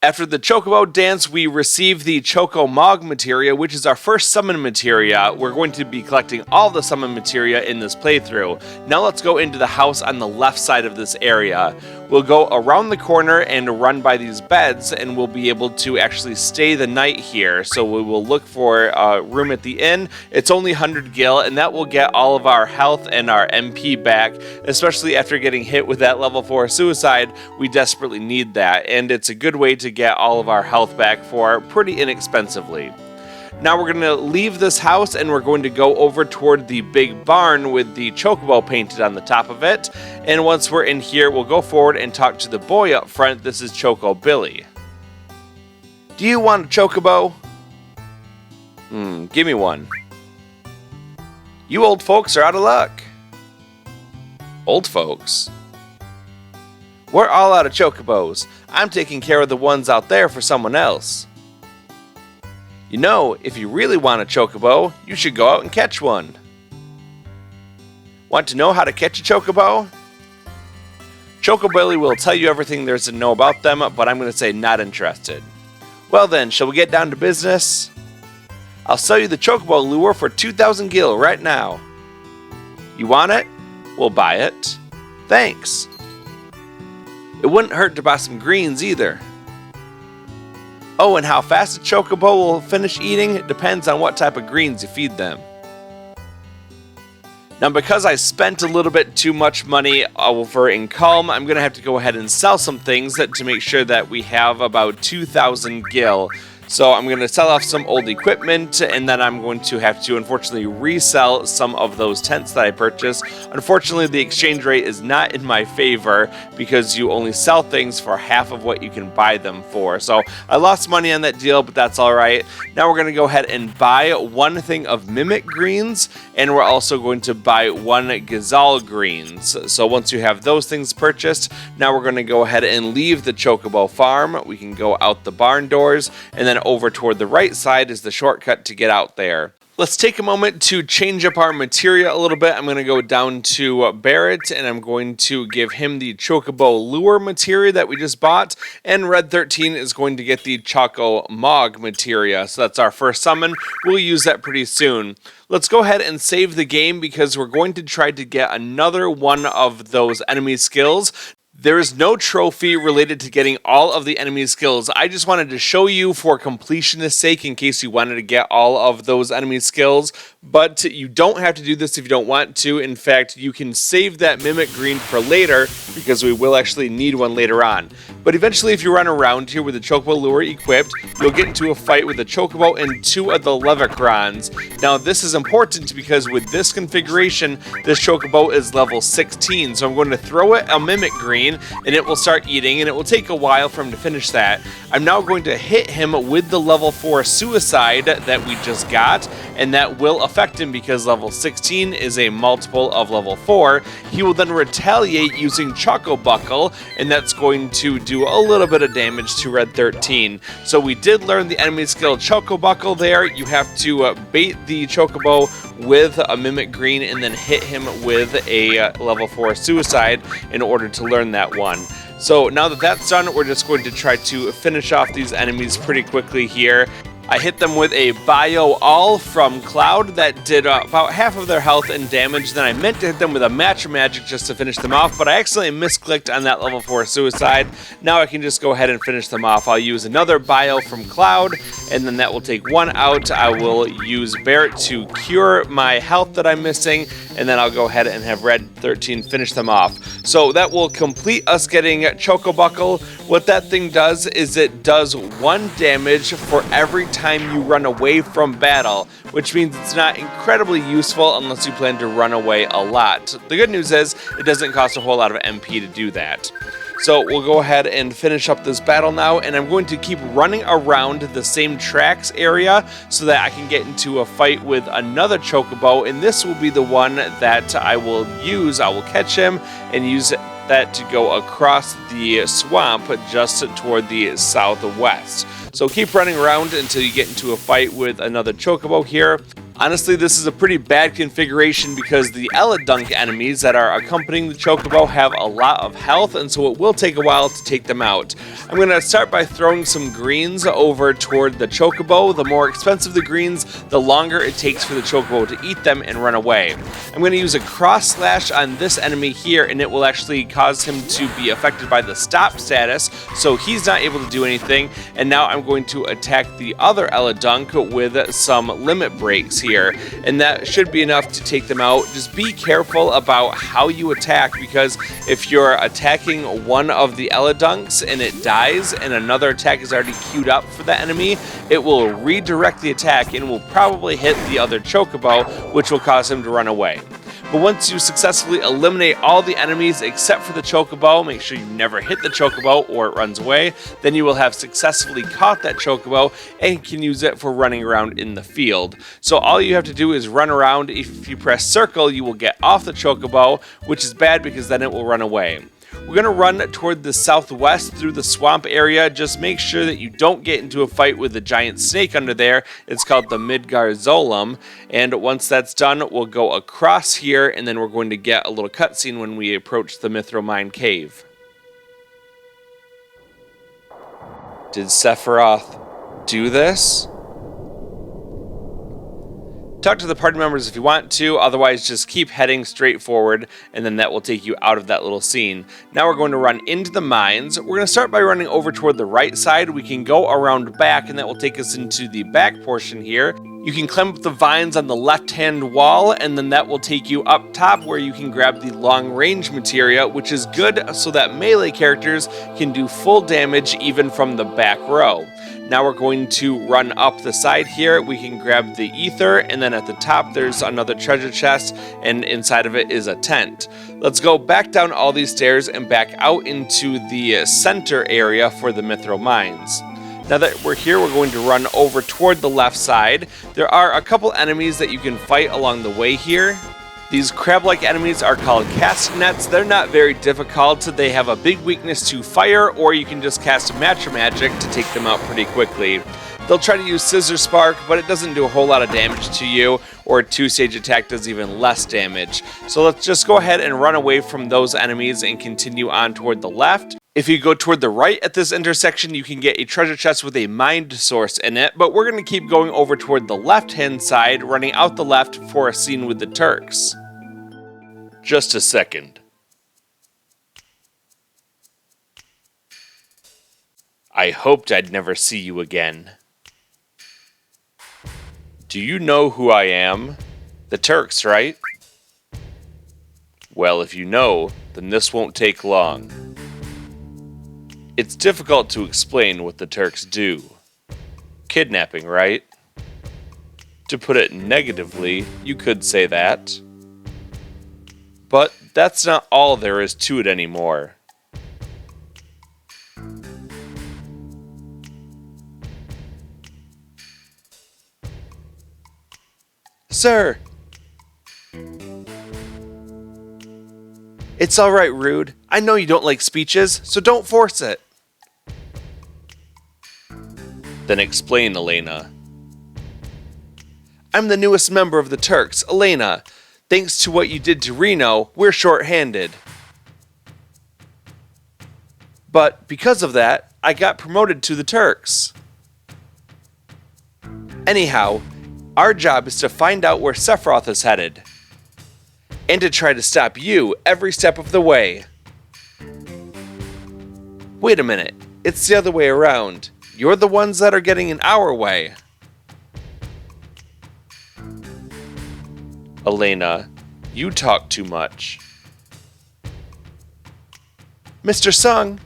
Speaker 1: After the Chocobo dance, we receive the Choco Materia, which is our first summon materia. We're going to be collecting all the summon materia in this playthrough. Now let's go into the house on the left side of this area. We'll go around the corner and run by these beds, and we'll be able to actually stay the night here. So we will look for a room at the inn. It's only 100 gil, and that will get all of our health and our MP back, especially after getting hit with that level 4 Suicide. We desperately need that, and it's a good way to get all of our health back for pretty inexpensively. Now we're going to leave this house, and we're going to go over toward the big barn with the Chocobo painted on the top of it. And once we're in here, we'll go forward and talk to the boy up front. This is Choco Billy. Do you want a Chocobo? Give me one. You old folks are out of luck. Old folks? We're all out of Chocobos. I'm taking care of the ones out there for someone else. You know, if you really want a Chocobo, you should go out and catch one. Want to know how to catch a Chocobo? Choco Billy will tell you everything there is to know about them, but I'm going to say not interested. Well then, shall we get down to business? I'll sell you the Chocobo lure for 2,000 gil right now. You want it? We'll buy it. Thanks. It wouldn't hurt to buy some greens either. Oh, and how fast a Chocobo will finish eating depends on what type of greens you feed them. Now, because I spent a little bit too much money over in Kalm, I'm going to have to go ahead and sell some things to make sure that we have about 2,000 gil. So I'm going to sell off some old equipment, and then I'm going to have to, unfortunately, resell some of those tents that I purchased. Unfortunately, the exchange rate is not in my favor because you only sell things for half of what you can buy them for. So I lost money on that deal, but that's all right. Now we're going to go ahead and buy one thing of Mimic Greens, and we're also going to buy one Gazal Greens. So once you have those things purchased, now we're going to go ahead and leave the Chocobo farm. We can go out the barn doors, and then over toward the right side is the shortcut to get out there. Let's take a moment to change up our materia a little bit. I'm going to go down to Barret, and I'm going to give him the Chocobo lure materia that we just bought, and Red 13 is going to get the Choco Mog materia. So that's our first summon. We'll use that pretty soon. Let's go ahead and save the game because we're going to try to get another one of those enemy skills. There is no trophy related to getting all of the enemy skills. I just wanted to show you for completionist sake in case you wanted to get all of those enemy skills, but you don't have to do this if you don't want to. In fact, you can save that Mimic Green for later because we will actually need one later on. But eventually, if you run around here with the Chocobo lure equipped, you'll get into a fight with the Chocobo and two of the Levicrons. Now, this is important because with this configuration, this Chocobo is level 16, so I'm going to throw it a Mimic Green, and it will start eating, and it will take a while for him to finish that. I'm now going to hit him with the level 4 Suicide that we just got, and that will affect him because level 16 is a multiple of level 4. He will then retaliate using Chocobuckle, and that's going to do a little bit of damage to Red 13. So we did learn the enemy skill Chocobuckle there. You have to bait the Chocobo with a Mimic Green and then hit him with a level 4 Suicide in order to learn that one. So now that that's done, we're just going to try to finish off these enemies pretty quickly here. I hit them with a Bio All from Cloud that did about half of their health and damage. Then I meant to hit them with a Matra Magic just to finish them off, but I accidentally misclicked on that level 4 Suicide. Now I can just go ahead and finish them off. I'll use another Bio from Cloud, and then that will take one out. I will use Barret to cure my health that I'm missing, and then I'll go ahead and have Red 13 finish them off. So that will complete us getting Chocobuckle. What that thing does is it does 1 damage for every time you run away from battle, which means it's not incredibly useful unless you plan to run away a lot. The good news is it doesn't cost a whole lot of MP to do that. So we'll go ahead and finish up this battle now, and I'm going to keep running around the same tracks area so that I can get into a fight with another Chocobo, and this will be the one that I will use. I will catch him and use that to go across the swamp just toward the southwest. So keep running around until you get into a fight with another Chocobo here. Honestly, this is a pretty bad configuration because the Elidunk enemies that are accompanying the Chocobo have a lot of health, and so it will take a while to take them out. I'm going to start by throwing some greens over toward the Chocobo. The more expensive the greens, the longer it takes for the Chocobo to eat them and run away. I'm going to use a cross slash on this enemy here, and it will actually cause him to be affected by the stop status, so he's not able to do anything. And now I'm going to attack the other Elidunk with some limit breaks here, and that should be enough to take them out. Just be careful about how you attack, because if you're attacking one of the Elidunks and it dies and another attack is already queued up for the enemy, it will redirect the attack and will probably hit the other Chocobo, which will cause him to run away. But once you successfully eliminate all the enemies except for the Chocobo, make sure you never hit the Chocobo or it runs away, then you will have successfully caught that Chocobo and can use it for running around in the field. So all you have to do is run around. If you press circle, you will get off the Chocobo, which is bad because then it will run away. We're going to run toward the southwest through the swamp area. Just make sure that you don't get into a fight with the giant snake under there. It's called the Midgar Zolom. And once that's done, we'll go across here, and then we're going to get a little cutscene when we approach the Mythril Mine cave. Did Sephiroth do this? Talk to the party members if you want to, otherwise just keep heading straight forward, and then that will take you out of that little scene. Now we're going to run into the mines. We're going to start by running over toward the right side. We can go around back, and that will take us into the back portion here. You can climb up the vines on the left-hand wall, and then that will take you up top where you can grab the long-range materia, which is good so that melee characters can do full damage even from the back row. Now we're going to run up the side here. We can grab the ether, and then at the top there's another treasure chest, and inside of it is a tent. Let's go back down all these stairs and back out into the center area for the Mythril Mines. Now that we're here, we're going to run over toward the left side. There are a couple enemies that you can fight along the way here. These crab-like enemies are called castanets. They're not very difficult. They have a big weakness to fire, or you can just cast Matra magic to take them out pretty quickly. They'll try to use Scissor Spark, but it doesn't do a whole lot of damage to you, or a 2-stage attack does even less damage. So let's just go ahead and run away from those enemies and continue on toward the left. If you go toward the right at this intersection, you can get a treasure chest with a mind source in it, but we're going to keep going over toward the left-hand side, running out the left for a scene with the Turks. Just a second. I hoped I'd never see you again. Do you know who I am? The Turks, right? Well, if you know, then this won't take long. It's difficult to explain what the Turks do. Kidnapping, right? To put it negatively, you could say that. But that's not all there is to it anymore. Sir! It's alright, Rude. I know you don't like speeches, so don't force it. Then explain, Elena. I'm the newest member of the Turks, Elena. Thanks to what you did to Reno, we're short-handed. But because of that, I got promoted to the Turks. Anyhow, our job is to find out where Sephiroth is headed. And to try to stop you every step of the way. Wait a minute, it's the other way around. You're the ones that are getting in our way. Elena, you talk too much. Mr. Sung.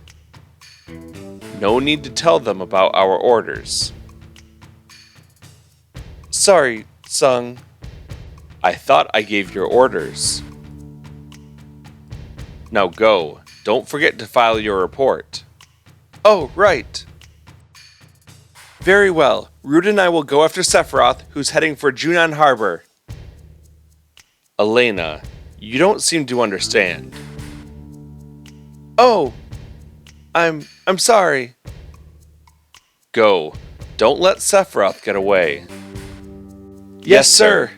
Speaker 1: No need to tell them about our orders. Sorry, Sung. I thought I gave your orders. Now go. Don't forget to file your report. Oh, right. Very well. Rude and I will go after Sephiroth, who's heading for Junon Harbor. Elena, you don't seem to understand. Oh, I'm sorry. Go. Don't let Sephiroth get away. Yes, sir.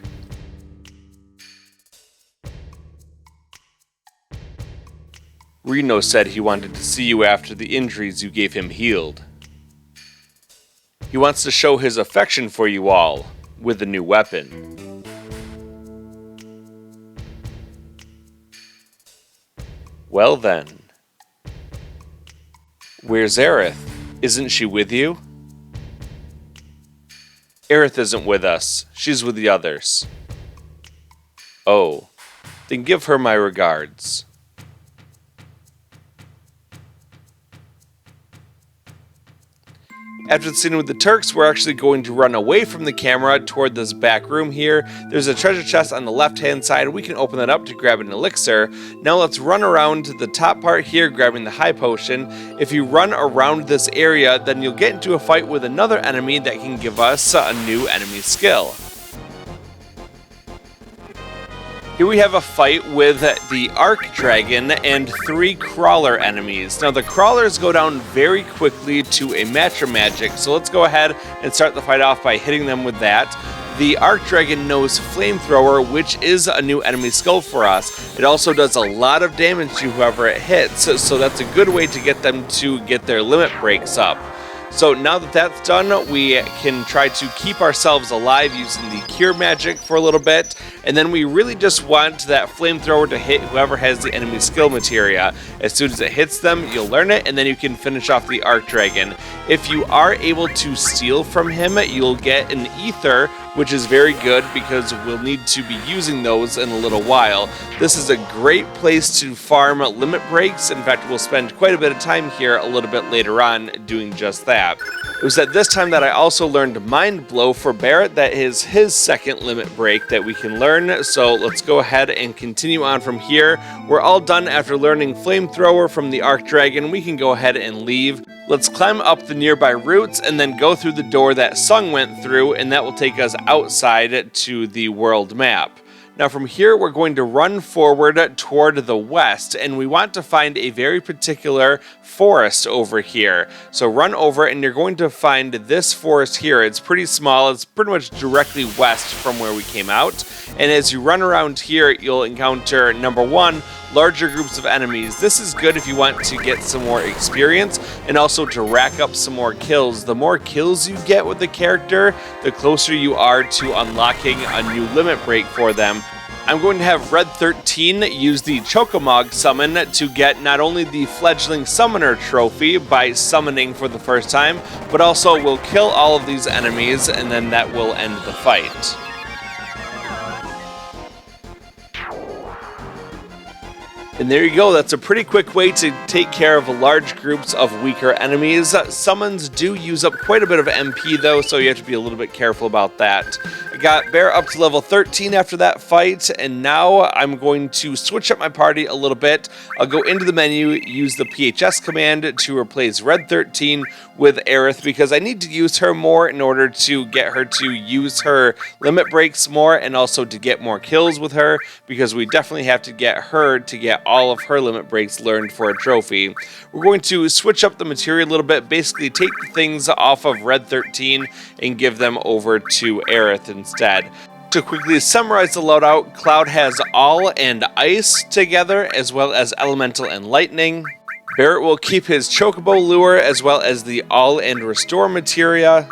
Speaker 1: Reno said he wanted to see you after the injuries you gave him healed. He wants to show his affection for you all, with a new weapon. Well then. Where's Aerith? Isn't she with you? Aerith isn't with us. She's with the others. Oh, then give her my regards. After the scene with the Turks, we're actually going to run away from the camera toward this back room here. There's a treasure chest on the left-hand side. We can open that up to grab an elixir. Now let's run around to the top part here, grabbing the high potion. If you run around this area, then you'll get into a fight with another enemy that can give us a new enemy skill. Here we have a fight with the Arc Dragon and 3 crawler enemies. Now the crawlers go down very quickly to a Matra magic, so let's go ahead and start the fight off by hitting them with that. The Arc Dragon knows Flamethrower, which is a new enemy skill for us. It also does a lot of damage to whoever it hits, so that's a good way to get them to get their limit breaks up. So now that that's done, we can try to keep ourselves alive using the cure magic for a little bit, and then we really just want that flamethrower to hit whoever has the enemy skill materia. As soon as it hits them, you'll learn it, and then you can finish off the Arc Dragon. If you are able to steal from him, you'll get an ether, which is very good because we'll need to be using those in a little while. This is a great place to farm limit breaks. In fact, we'll spend quite a bit of time here a little bit later on doing just that. It was at this time that I also learned Mind Blow for Barret. That is his second limit break that we can learn. So let's go ahead and continue on from here. We're all done after learning Flamethrower from the Arc Dragon. We can go ahead and leave. Let's climb up the nearby routes and then go through the door that Sung went through, and that will take us outside to the world map. Now from here, we're going to run forward toward the west, and we want to find a very particular forest over here. So run over, and you're going to find this forest here. It's pretty small. It's pretty much directly west from where we came out. And as you run around here, you'll encounter, number one, larger groups of enemies. This is good if you want to get some more experience and also to rack up some more kills. The more kills you get with the character, the closer you are to unlocking a new limit break for them. I'm going to have Red 13 use the Chocobo summon to get not only the Fledgling Summoner trophy by summoning for the first time, but also will kill all of these enemies, and then that will end the fight. And there you go, that's a pretty quick way to take care of large groups of weaker enemies. Summons do use up quite a bit of MP though, so you have to be a little bit careful about that. I got Barret up to level 13 after that fight, and now I'm going to switch up my party a little bit. I'll go into the menu, use the PHS command to replace Red 13 with Aerith, because I need to use her more in order to get her to use her limit breaks more, and also to get more kills with her, because we definitely have to get her to get all of her limit breaks learned for a trophy. We're going to switch up the materia a little bit, basically take the things off of Red 13 and give them over to Aerith instead. To quickly summarize the loadout, Cloud has All and Ice together, as well as Elemental and Lightning. Barret will keep his Chocobo lure, as well as the All and Restore materia.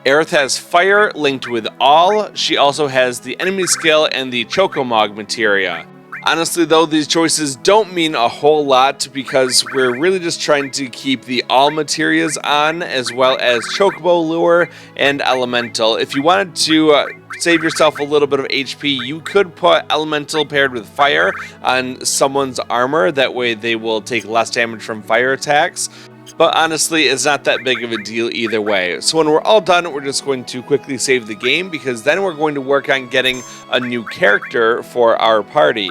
Speaker 1: Aerith has Fire linked with All. She also has the enemy skill and the Chocomog materia. Honestly though, these choices don't mean a whole lot because we're really just trying to keep the all materias on, as well as Chocobo lure and Elemental. If you wanted to save yourself a little bit of HP, you could put Elemental paired with Fire on someone's armor. That way they will take less damage from fire attacks. But honestly, it's not that big of a deal either way. So when we're all done, we're just going to quickly save the game, because then we're going to work on getting a new character for our party.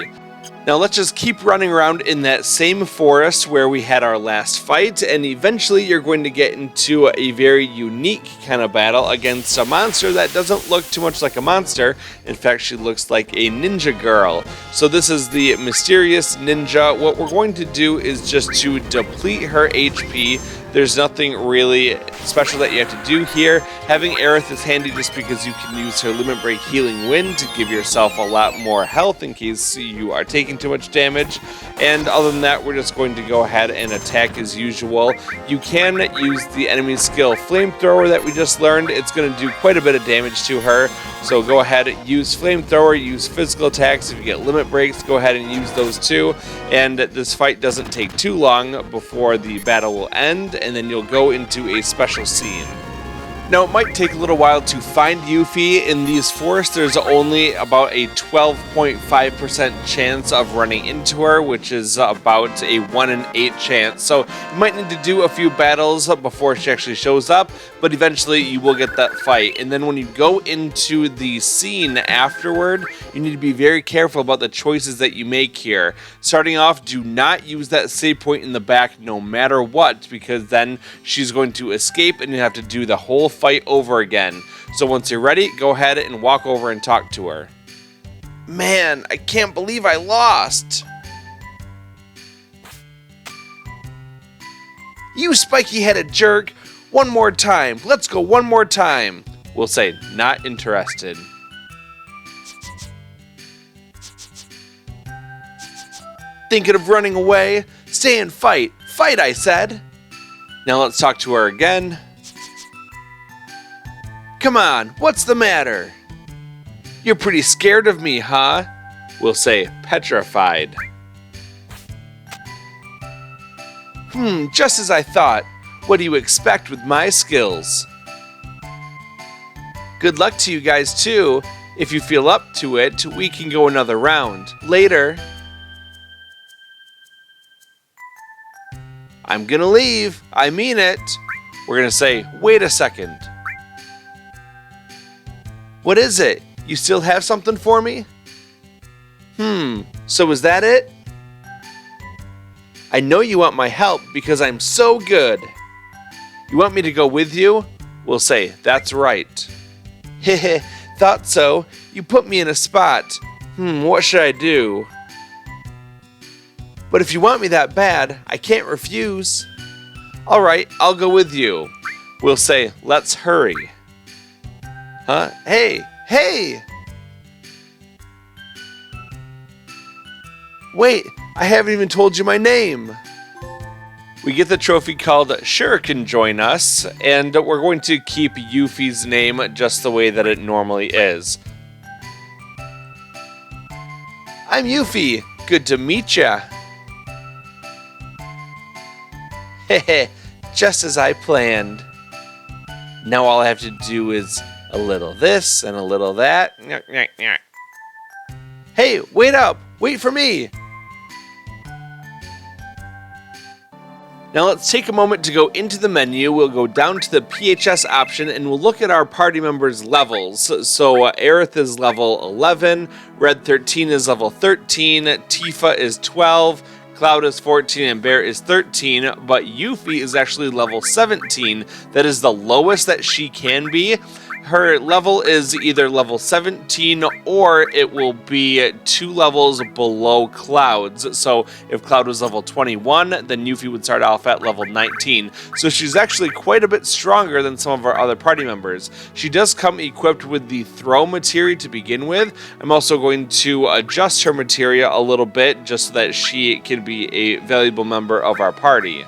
Speaker 1: Now let's just keep running around in that same forest where we had our last fight, and eventually you're going to get into a very unique kind of battle against a monster that doesn't look too much like a monster. In fact, she looks like a ninja girl. So this is the Mysterious Ninja. What we're going to do is just to deplete her HP. There's nothing really special that you have to do here. Having Aerith is handy just because you can use her Limit Break Healing Wind to give yourself a lot more health in case you are taking too much damage. And other than that, we're just going to go ahead and attack as usual. You can use the enemy skill Flamethrower that we just learned. It's going to do quite a bit of damage to her. So go ahead, use Flamethrower, use physical attacks. If you get limit breaks, go ahead and use those too. And this fight doesn't take too long before the battle will end, and then you'll go into a special scene. Now, it might take a little while to find Yuffie. In these forests, there's only about a 12.5% chance of running into her, which is about a 1 in 8 chance. So you might need to do a few battles before she actually shows up, but eventually you will get that fight. And then when you go into the scene afterward, you need to be very careful about the choices that you make here. Starting off, do not use that save point in the back no matter what, because then she's going to escape and you have to do the whole fight over again. So once you're ready, go ahead and walk over and talk to her. Man, I can't believe I lost. You spiky-headed jerk. One more time. Let's go one more time. We'll say, not interested. Thinking of running away? Stay and fight. Fight, I said. Now let's talk to her again. Come on, what's the matter? You're pretty scared of me, huh? We'll say petrified. Just as I thought. What do you expect with my skills? Good luck to you guys too. If you feel up to it, we can go another round. Later. I'm gonna leave. I mean it. We're gonna say, wait a second. What is it? You still have something for me? So is that it? I know you want my help because I'm so good. You want me to go with you? We'll say, that's right. Heh, thought so. You put me in a spot. What should I do? But if you want me that bad, I can't refuse. Alright, I'll go with you. We'll say, let's hurry. Huh? Hey! Wait, I haven't even told you my name. We get the trophy called Shuriken Join Us, and we're going to keep Yuffie's name just the way that it normally is. I'm Yuffie. Good to meet ya. Hehe, just as I planned. Now all I have to do is a little this and a little that. Hey, wait up! Wait for me! Now let's take a moment to go into the menu. We'll go down to the PHS option and we'll look at our party members' levels. So Aerith is level 11, Red 13 is level 13, Tifa is 12, Cloud is 14, and Barret is 13, but Yuffie is actually level 17. That is the lowest that she can be. Her level is either level 17 or it will be 2 levels below Cloud's. So if Cloud was level 21, then Yuffie would start off at level 19. So she's actually quite a bit stronger than some of our other party members. She does come equipped with the throw materia to begin with. I'm also going to adjust her materia a little bit just so that she can be a valuable member of our party.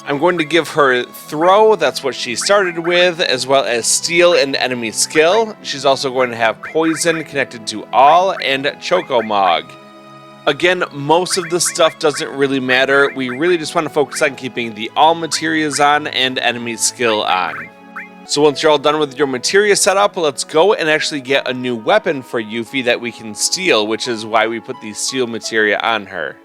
Speaker 1: I'm going to give her throw, that's what she started with, as well as steal and enemy skill. She's also going to have poison connected to all and Chocomog. Again, most of the stuff doesn't really matter. We really just want to focus on keeping the all materias on and enemy skill on. So once you're all done with your materia setup, let's go and actually get a new weapon for Yuffie that we can steal, which is why we put the steal materia on her.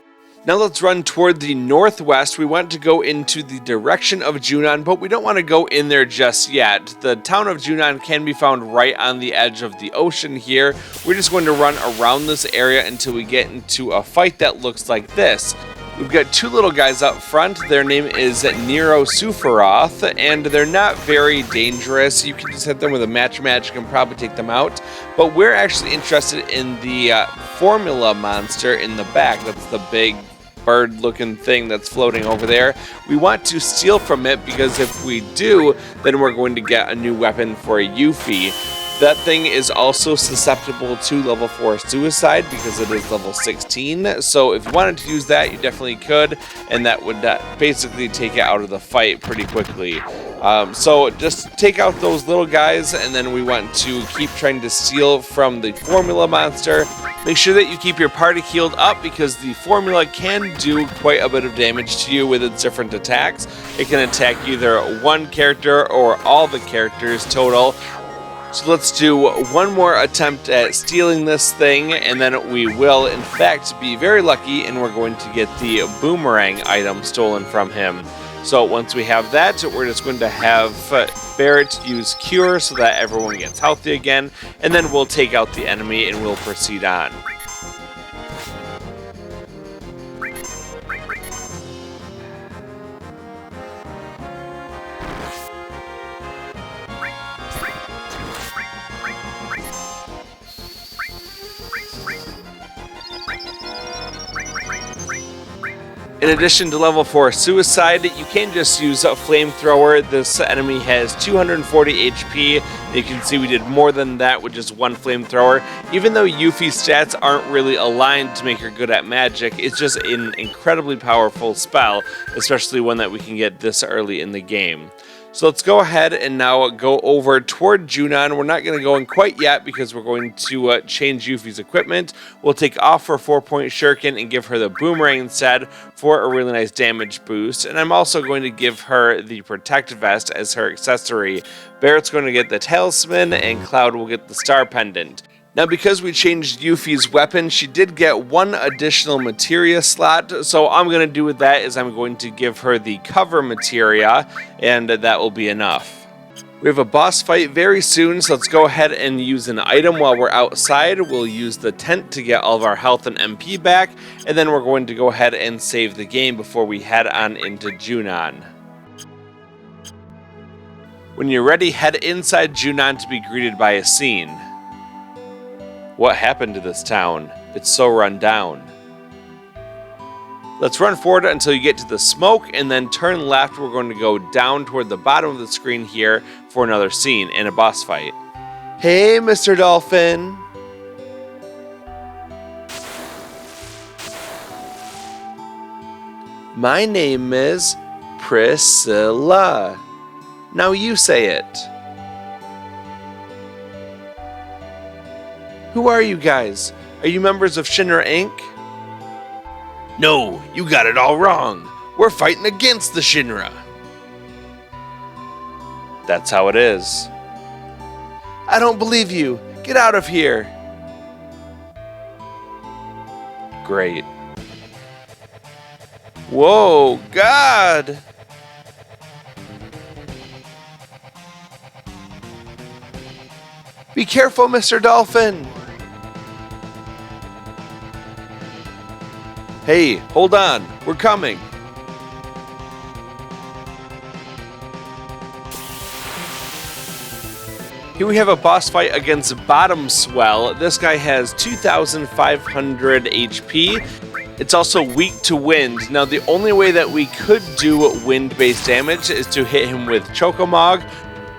Speaker 1: Now let's run toward the northwest. We want to go into the direction of Junon, but we don't want to go in there just yet. The town of Junon can be found right on the edge of the ocean here. We're just going to run around this area until we get into a fight that looks like this. We've got 2 little guys up front. Their name is Nero Sufaroth, and they're not very dangerous. You can just hit them with a match magic and probably take them out. But we're actually interested in the formula monster in the back. That's the big bird-looking thing that's floating over there. We want to steal from it because if we do, then we're going to get a new weapon for Yuffie. That thing is also susceptible to level 4 suicide because it is level 16. So if you wanted to use that, you definitely could, and that would basically take it out of the fight pretty quickly. So just take out those little guys, and then we want to keep trying to steal from the formula monster. Make sure that you keep your party healed up because the formula can do quite a bit of damage to you with its different attacks. It can attack either one character or all the characters total. So let's do one more attempt at stealing this thing, and then we will in fact be very lucky and we're going to get the Boomerang item stolen from him. So once we have that, we're just going to have Barret use Cure so that everyone gets healthy again, and then we'll take out the enemy and we'll proceed on. In addition to level 4 suicide, you can just use a Flamethrower. This enemy has 240 HP. You can see we did more than that with just one Flamethrower. Even though Yuffie's stats aren't really aligned to make her good at magic, it's just an incredibly powerful spell, especially one that we can get this early in the game. So let's go ahead and now go over toward Junon. We're not going to go in quite yet because we're going to change Yuffie's equipment. We'll take off her 4-point shuriken and give her the boomerang instead for a really nice damage boost. And I'm also going to give her the protect vest as her accessory. Barret's going to get the talisman and Cloud will get the star pendant. Now, because we changed Yuffie's weapon, she did get one additional materia slot, so all I'm going to do with that is I'm going to give her the cover materia, and that will be enough. We have a boss fight very soon, so let's go ahead and use an item while we're outside. We'll use the tent to get all of our health and MP back, and then we're going to go ahead and save the game before we head on into Junon. When you're ready, head inside Junon to be greeted by a scene. What happened to this town? It's so run down. Let's run forward until you get to the smoke and then turn left. We're going to go down toward the bottom of the screen here for another scene and a boss fight. Hey, Mr. Dolphin. My name is Priscilla. Now you say it. Who are you guys? Are you members of Shinra Inc.? No, you got it all wrong. We're fighting against the Shinra. That's how it is. I don't believe you. Get out of here. Great. Whoa, God! Be careful, Mr. Dolphin! Hey, hold on, we're coming. Here we have a boss fight against Bottomswell. This guy has 2,500 HP. It's also weak to wind. Now the only way that we could do wind-based damage is to hit him with Chocomog,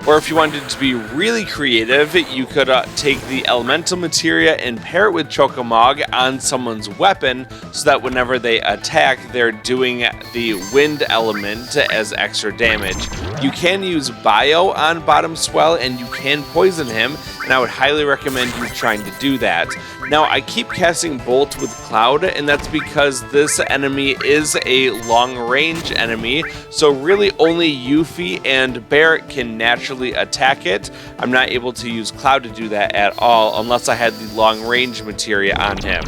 Speaker 1: or if you wanted to be really creative, you could take the elemental materia and pair it with Chocomog on someone's weapon so that whenever they attack, they're doing the wind element as extra damage. You can use Bio on Bottomswell and you can poison him, and I would highly recommend you trying to do that. Now, I keep casting Bolt with Cloud, and that's because this enemy is a long-range enemy, so really only Yuffie and Barret can naturally attack it. I'm not able to use Cloud to do that at all, unless I had the long-range materia on him.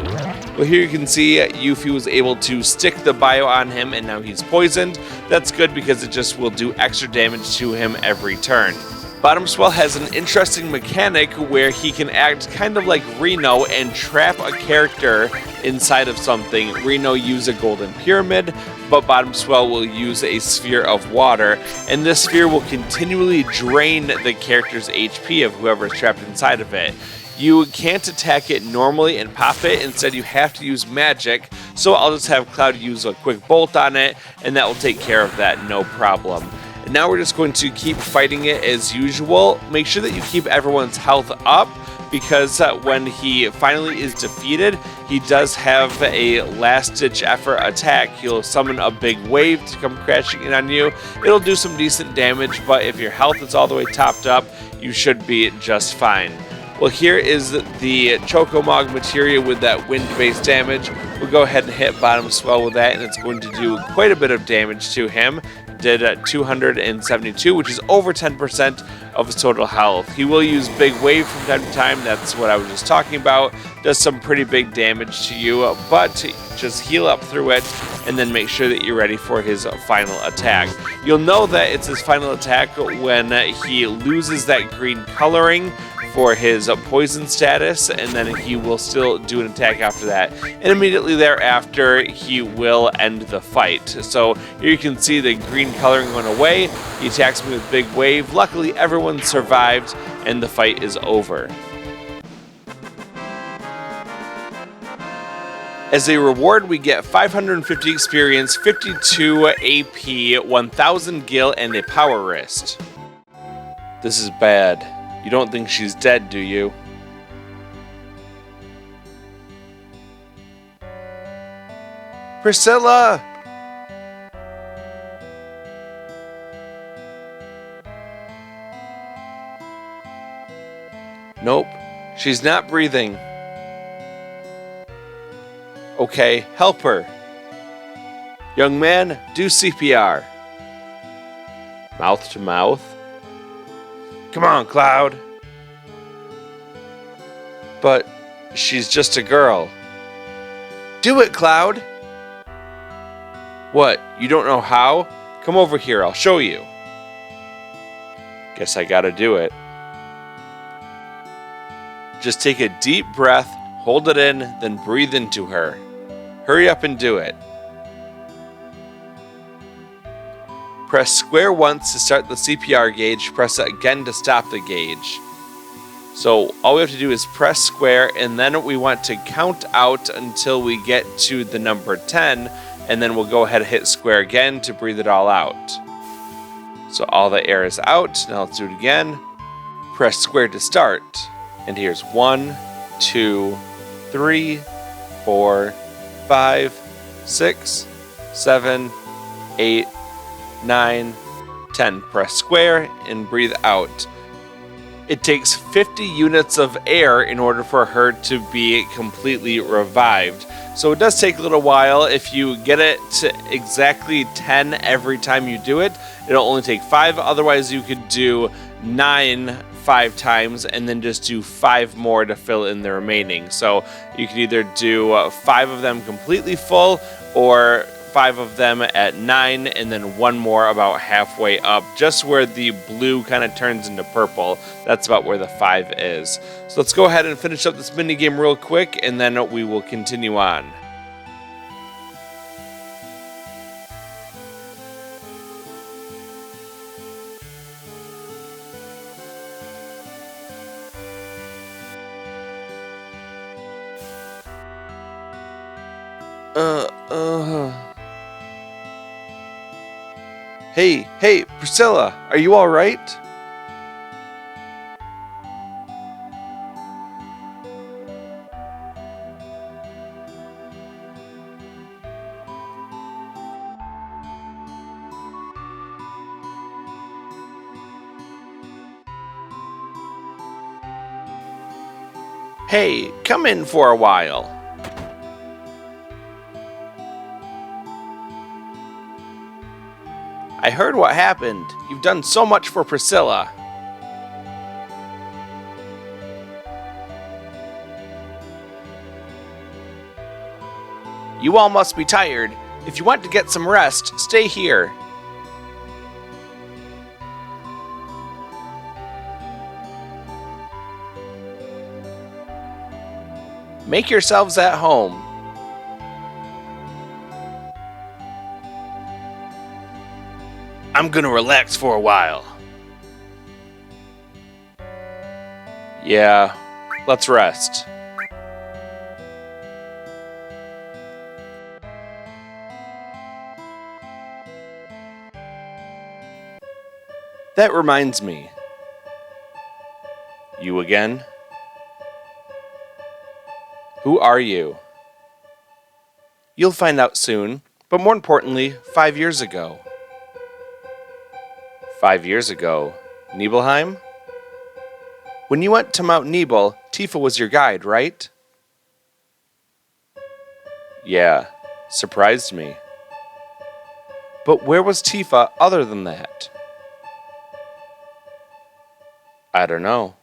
Speaker 1: Well, here you can see Yuffie was able to stick the bio on him, and now he's poisoned. That's good because it just will do extra damage to him every turn. Bottomswell has an interesting mechanic where he can act kind of like Reno and trap a character inside of something. Reno uses a golden pyramid, but Bottomswell will use a sphere of water, and this sphere will continually drain the character's HP of whoever is trapped inside of it. You can't attack it normally and pop it, instead you have to use magic, so I'll just have Cloud use a quick bolt on it, and that will take care of that, no problem. And now we're just going to keep fighting it as usual. Make sure that you keep everyone's health up, because when he finally is defeated, he does have a last-ditch effort attack. He'll summon a big wave to come crashing in on you. It'll do some decent damage, but if your health is all the way topped up, you should be just fine. Well, here is the Chocomog materia with that wind-based damage. We'll go ahead and hit Bottomswell with that, and it's going to do quite a bit of damage to him. Did 272, which is over 10% of his total health. He will use Big Wave from time to time. That's what I was just talking about. Does some pretty big damage to you, but just heal up through it and then make sure that you're ready for his final attack. You'll know that it's his final attack when he loses that green coloring for his poison status, and then he will still do an attack after that. And immediately thereafter, he will end the fight. So here you can see the green coloring went away. He attacks me with Big Wave. Luckily, everyone survived, and the fight is over. As a reward, we get 550 experience, 52 AP, 1000 gil, and a power wrist. This is bad. You don't think she's dead, do you? Priscilla! She's not breathing. Okay, help her. Young man, do CPR. Mouth to mouth. Come on, Cloud. But she's just a girl. Do it, Cloud. What, you don't know how? Come over here, I'll show you. Guess I gotta do it. Just take a deep breath, hold it in, then breathe into her. Hurry up and do it. Press square once to start the CPR gauge, press it again to stop the gauge. So all we have to do is press square, and then we want to count out until we get to the number 10, and then we'll go ahead and hit square again to breathe it all out. So all the air is out. Now let's do it again. Press square to start. And here's 1, 2, 3, 4, 5, 6, 7, 8, 9, 10. Press square and breathe out. It takes 50 units of air in order for her to be completely revived. So it does take a little while. If you get it to exactly 10 every time you do it, it'll only take 5. Otherwise, you could do 9 5 times and then just do 5 more to fill in the remaining. So you can either do 5 of them completely full, or 5 of them at 9 and then 1 more about halfway up, just where the blue kind of turns into purple. That's about where the 5 is. So let's go ahead and finish up this mini game real quick, and then we will continue on. Hey, Priscilla, are you all right? Hey, come in for a while. I heard what happened. You've done so much for Priscilla. You all must be tired. If you want to get some rest, stay here. Make yourselves at home. I'm gonna relax for a while. Yeah, let's rest. That reminds me. You again? Who are you? You'll find out soon, but more importantly, 5 years ago. 5 years ago, Nibelheim? When you went to Mount Nibel, Tifa was your guide, right? Yeah, surprised me. But where was Tifa other than that? I don't know.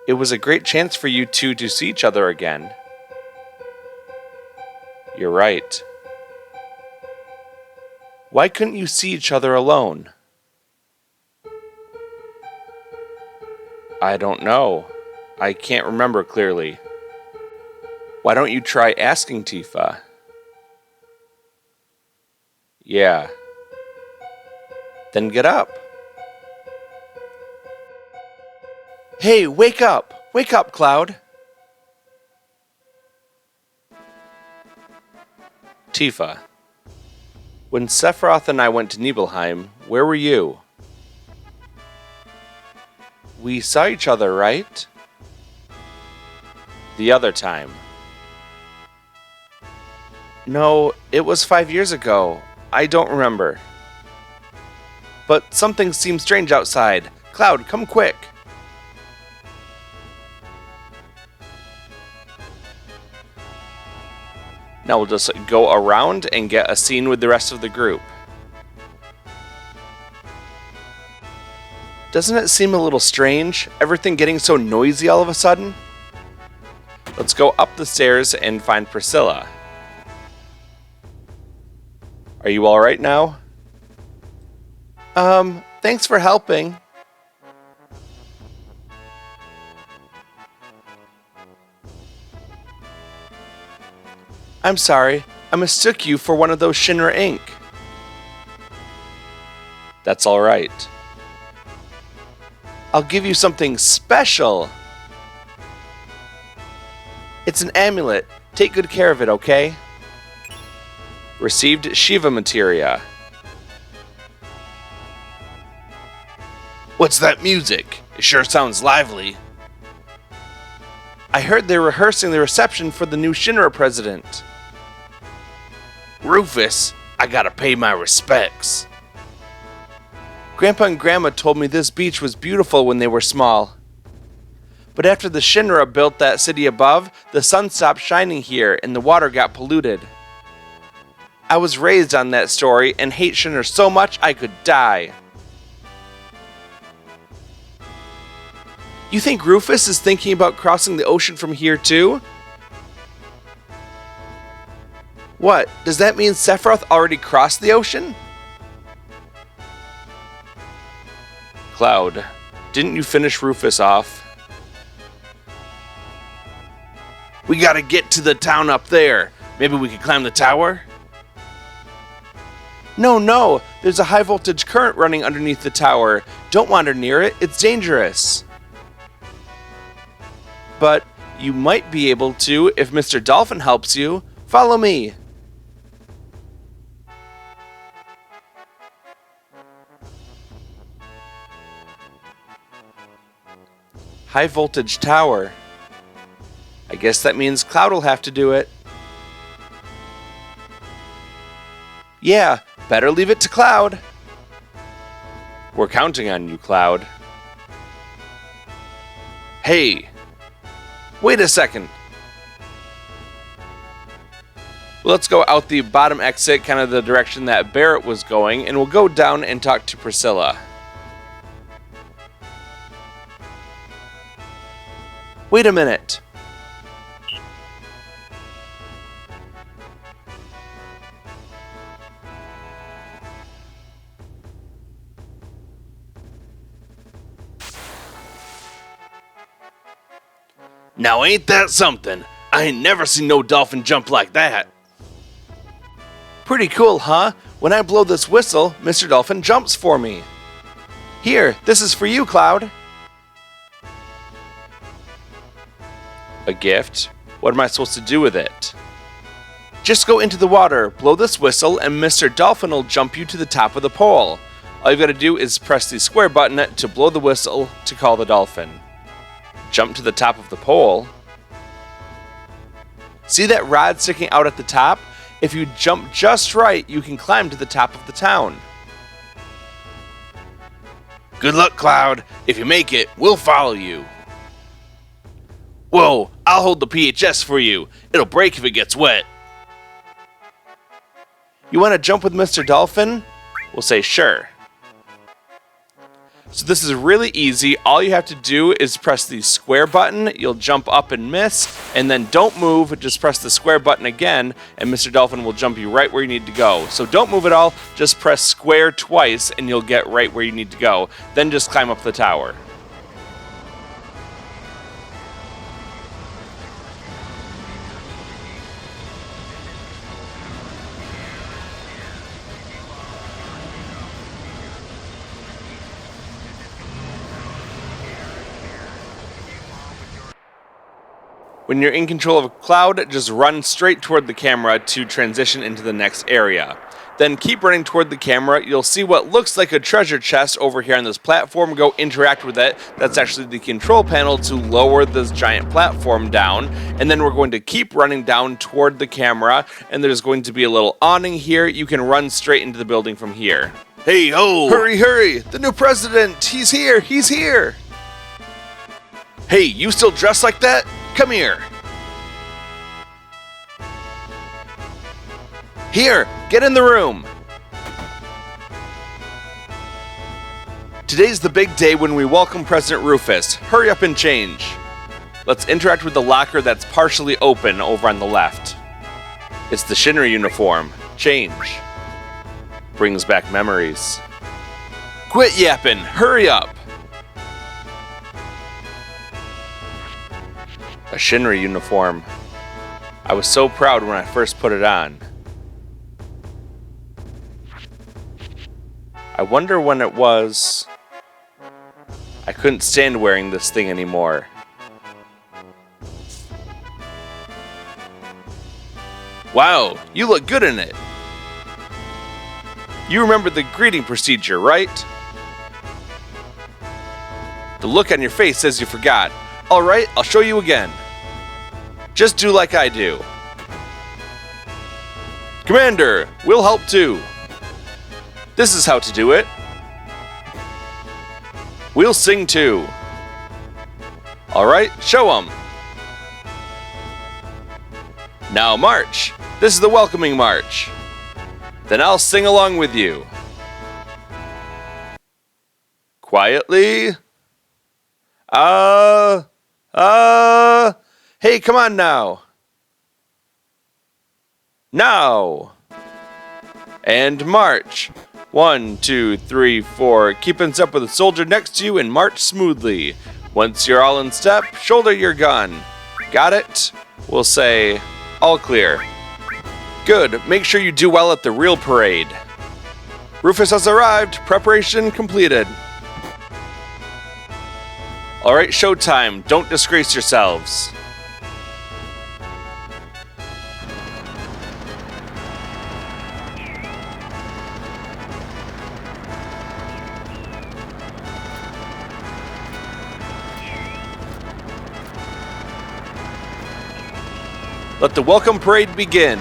Speaker 1: It was a great chance for you two to see each other again. You're right. Why couldn't you see each other alone? I don't know. I can't remember clearly. Why don't you try asking Tifa? Yeah. Then get up. Hey, wake up! Wake up, Cloud! Tifa. When Sephiroth and I went to Nibelheim, where were you? We saw each other, right? The other time. No, it was 5 years ago. I don't remember. But something seems strange outside. Cloud, come quick. Now we'll just go around and get a scene with the rest of the group. Doesn't it seem a little strange? Everything getting so noisy all of a sudden? Let's go up the stairs and find Priscilla. Are you alright now? Thanks for helping. I'm sorry, I mistook you for one of those Shinra Inc. That's alright. I'll give you something special. It's an amulet. Take good care of it, okay? Received Shiva Materia. What's that music? It sure sounds lively. I heard they're rehearsing the reception for the new Shinra president. Rufus, I gotta pay my respects. Grandpa and Grandma told me this beach was beautiful when they were small. But after the Shinra built that city above, the sun stopped shining here and the water got polluted. I was raised on that story and hate Shinra so much I could die. You think Rufus is thinking about crossing the ocean from here too? What, does that mean Sephiroth already crossed the ocean? Cloud, didn't you finish Rufus off? We gotta get to the town up there. Maybe we could climb the tower? No, there's a high voltage current running underneath the tower. Don't wander near it, it's dangerous. But you might be able to if Mr. Dolphin helps you. Follow me. High voltage tower. I guess that means Cloud will have to do it. Yeah, better leave it to Cloud. We're counting on you, Cloud. Hey! Wait a second. Let's go out the bottom exit, kind of the direction that Barret was going, and we'll go down and talk to Priscilla. Wait a minute. Now ain't that something? I ain't never seen no dolphin jump like that. Pretty cool, huh? When I blow this whistle, Mr. Dolphin jumps for me. Here, this is for you, Cloud. A gift? What am I supposed to do with it? Just go into the water, blow this whistle, and Mr. Dolphin will jump you to the top of the pole. All you've got to do is press the square button to blow the whistle to call the dolphin. Jump to the top of the pole. See that rod sticking out at the top? If you jump just right, you can climb to the top of the town. Good luck, Cloud. If you make it, we'll follow you. Whoa, I'll hold the PHS for you. It'll break if it gets wet. You want to jump with Mr. Dolphin? We'll say sure. So this is really easy. All you have to do is press the square button. You'll jump up and miss, and then don't move. Just press the square button again, and Mr. Dolphin will jump you right where you need to go. So don't move at all. Just press square twice, and you'll get right where you need to go. Then just climb up the tower. When you're in control of a Cloud, just run straight toward the camera to transition into the next area. Then keep running toward the camera. You'll see what looks like a treasure chest over here on this platform. Go interact with it. That's actually the control panel to lower this giant platform down. And then we're going to keep running down toward the camera. And there's going to be a little awning here. You can run straight into the building from here. Hey ho! Hurry, hurry! The new president! He's here! He's here! Hey, you still dressed like that? Come here. Here, get in the room! Today's the big day when we welcome President Rufus. Hurry up and change. Let's interact with the locker that's partially open over on the left. It's the Shinra uniform. Change. Brings back memories. Quit yapping! Hurry up! A Shinra uniform. I was so proud when I first put it on. I wonder when it was... I couldn't stand wearing this thing anymore. Wow, you look good in it. You remember the greeting procedure, right? The look on your face says you forgot. Alright, I'll show you again. Just do like I do. Commander, we'll help too. This is how to do it. We'll sing too. Alright, show 'em. Now march. This is the welcoming march. Then I'll sing along with you. Quietly. Hey, come on now. Now. And march. 1, 2, 3, 4. Keep in step with the soldier next to you and march smoothly. Once you're all in step, shoulder your gun. Got it? We'll say, all clear. Good. Make sure you do well at the real parade. Rufus has arrived. Preparation completed. Alright, showtime. Don't disgrace yourselves. Let the welcome parade begin.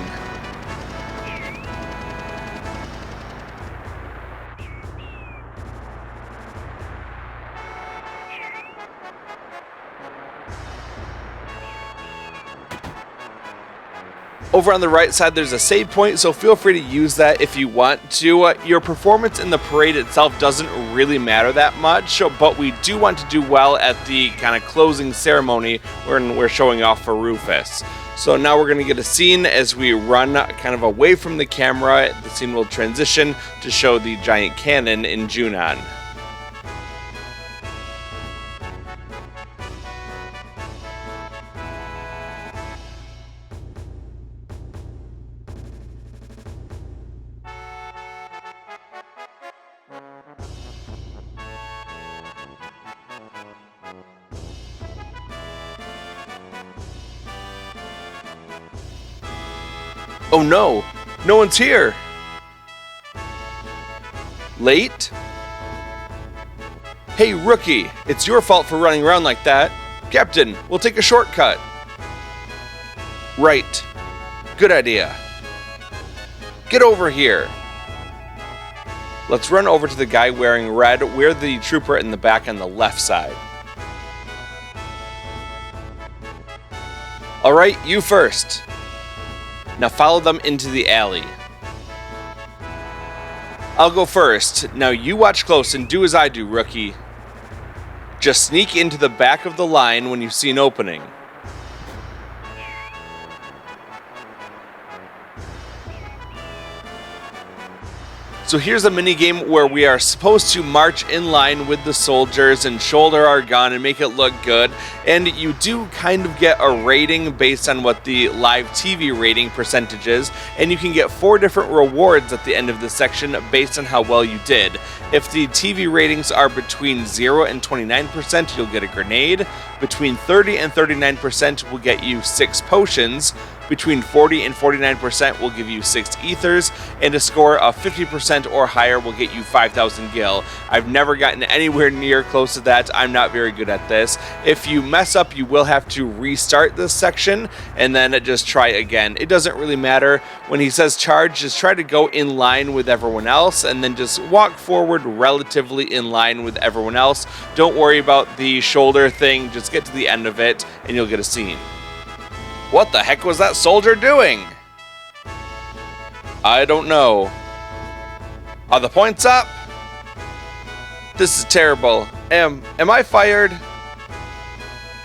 Speaker 1: Over on the right side, there's a save point, so feel free to use that if you want to. Your performance in the parade itself doesn't really matter that much, but we do want to do well at the kind of closing ceremony when we're showing off for Rufus. So now we're going to get a scene as we run kind of away from the camera. The scene will transition to show the giant cannon in Junon. Oh no, no one's here. Late? Hey rookie, it's your fault for running around like that. Captain, we'll take a shortcut. Right, good idea. Get over here. Let's run over to the guy wearing red. We're the trooper in the back on the left side. Alright, you first. Now follow them into the alley. I'll go first. Now you watch close and do as I do, rookie. Just sneak into the back of the line when you see an opening. So here's a mini game where we are supposed to march in line with the soldiers and shoulder our gun and make it look good. And you do kind of get a rating based on what the live TV rating percentage is. And you can get 4 different rewards at the end of this section based on how well you did. If the TV ratings are between 0 and 29%, you'll get a grenade. Between 30 and 39% will get you 6 potions. Between 40 and 49% will give you 6 ethers, and a score of 50% or higher will get you 5,000 gil. I've never gotten anywhere near close to that. I'm not very good at this. If you mess up, you will have to restart this section and then just try again. It doesn't really matter. When he says charge, just try to go in line with everyone else and then just walk forward relatively in line with everyone else. Don't worry about the shoulder thing. Just get to the end of it and you'll get a scene. What the heck was that soldier doing? I don't know. Are the points up? This is terrible. Am I fired?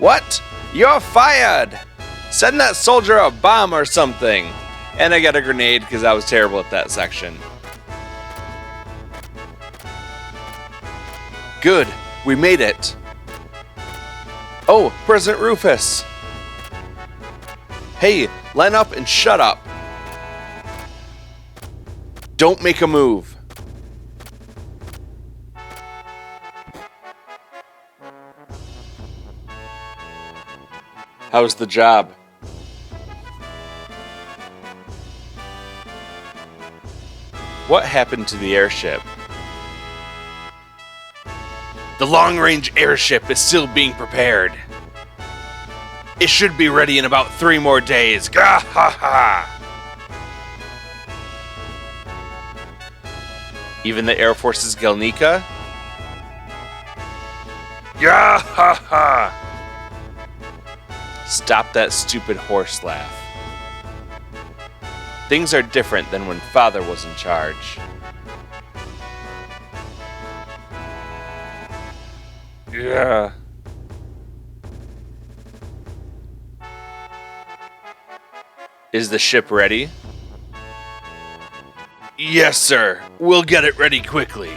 Speaker 1: What? You're fired! Send that soldier a bomb or something. And I got a grenade because I was terrible at that section. Good, we made it. Oh, President Rufus. Hey, line up and shut up. Don't make a move. How's the job? What happened to the airship? The long-range airship is still being prepared. It should be ready in about 3 more days. Gah ha ha! Even the Air Force's Galnica? Gah ha ha! Stop that stupid horse laugh. Things are different than when Father was in charge. Yeah. Is the ship ready? Yes, sir. We'll get it ready quickly.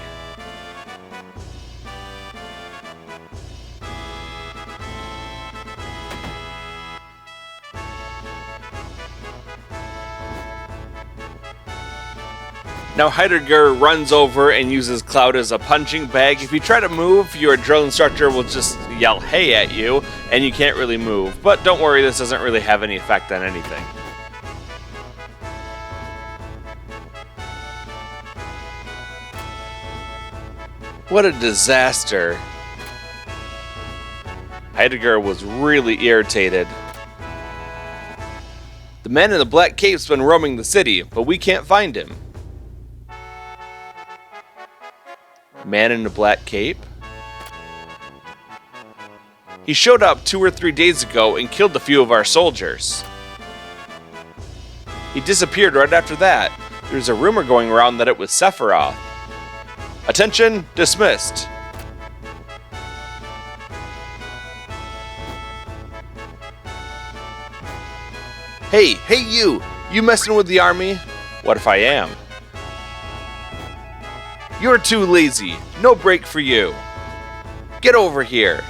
Speaker 1: Now Heidegger runs over and uses Cloud as a punching bag. If you try to move, your drill instructor will just yell hey at you, and you can't really move. But don't worry, this doesn't really have any effect on anything. What a disaster. Heidegger was really irritated. The man in the black cape's been roaming the city, but we can't find him. Man in a black cape? He showed up 2 or 3 days ago and killed a few of our soldiers. He disappeared right after that. There's a rumor going around that it was Sephiroth. Attention, dismissed. Hey you! You messing with the army? What if I am? You're too lazy. No break for you. Get over here.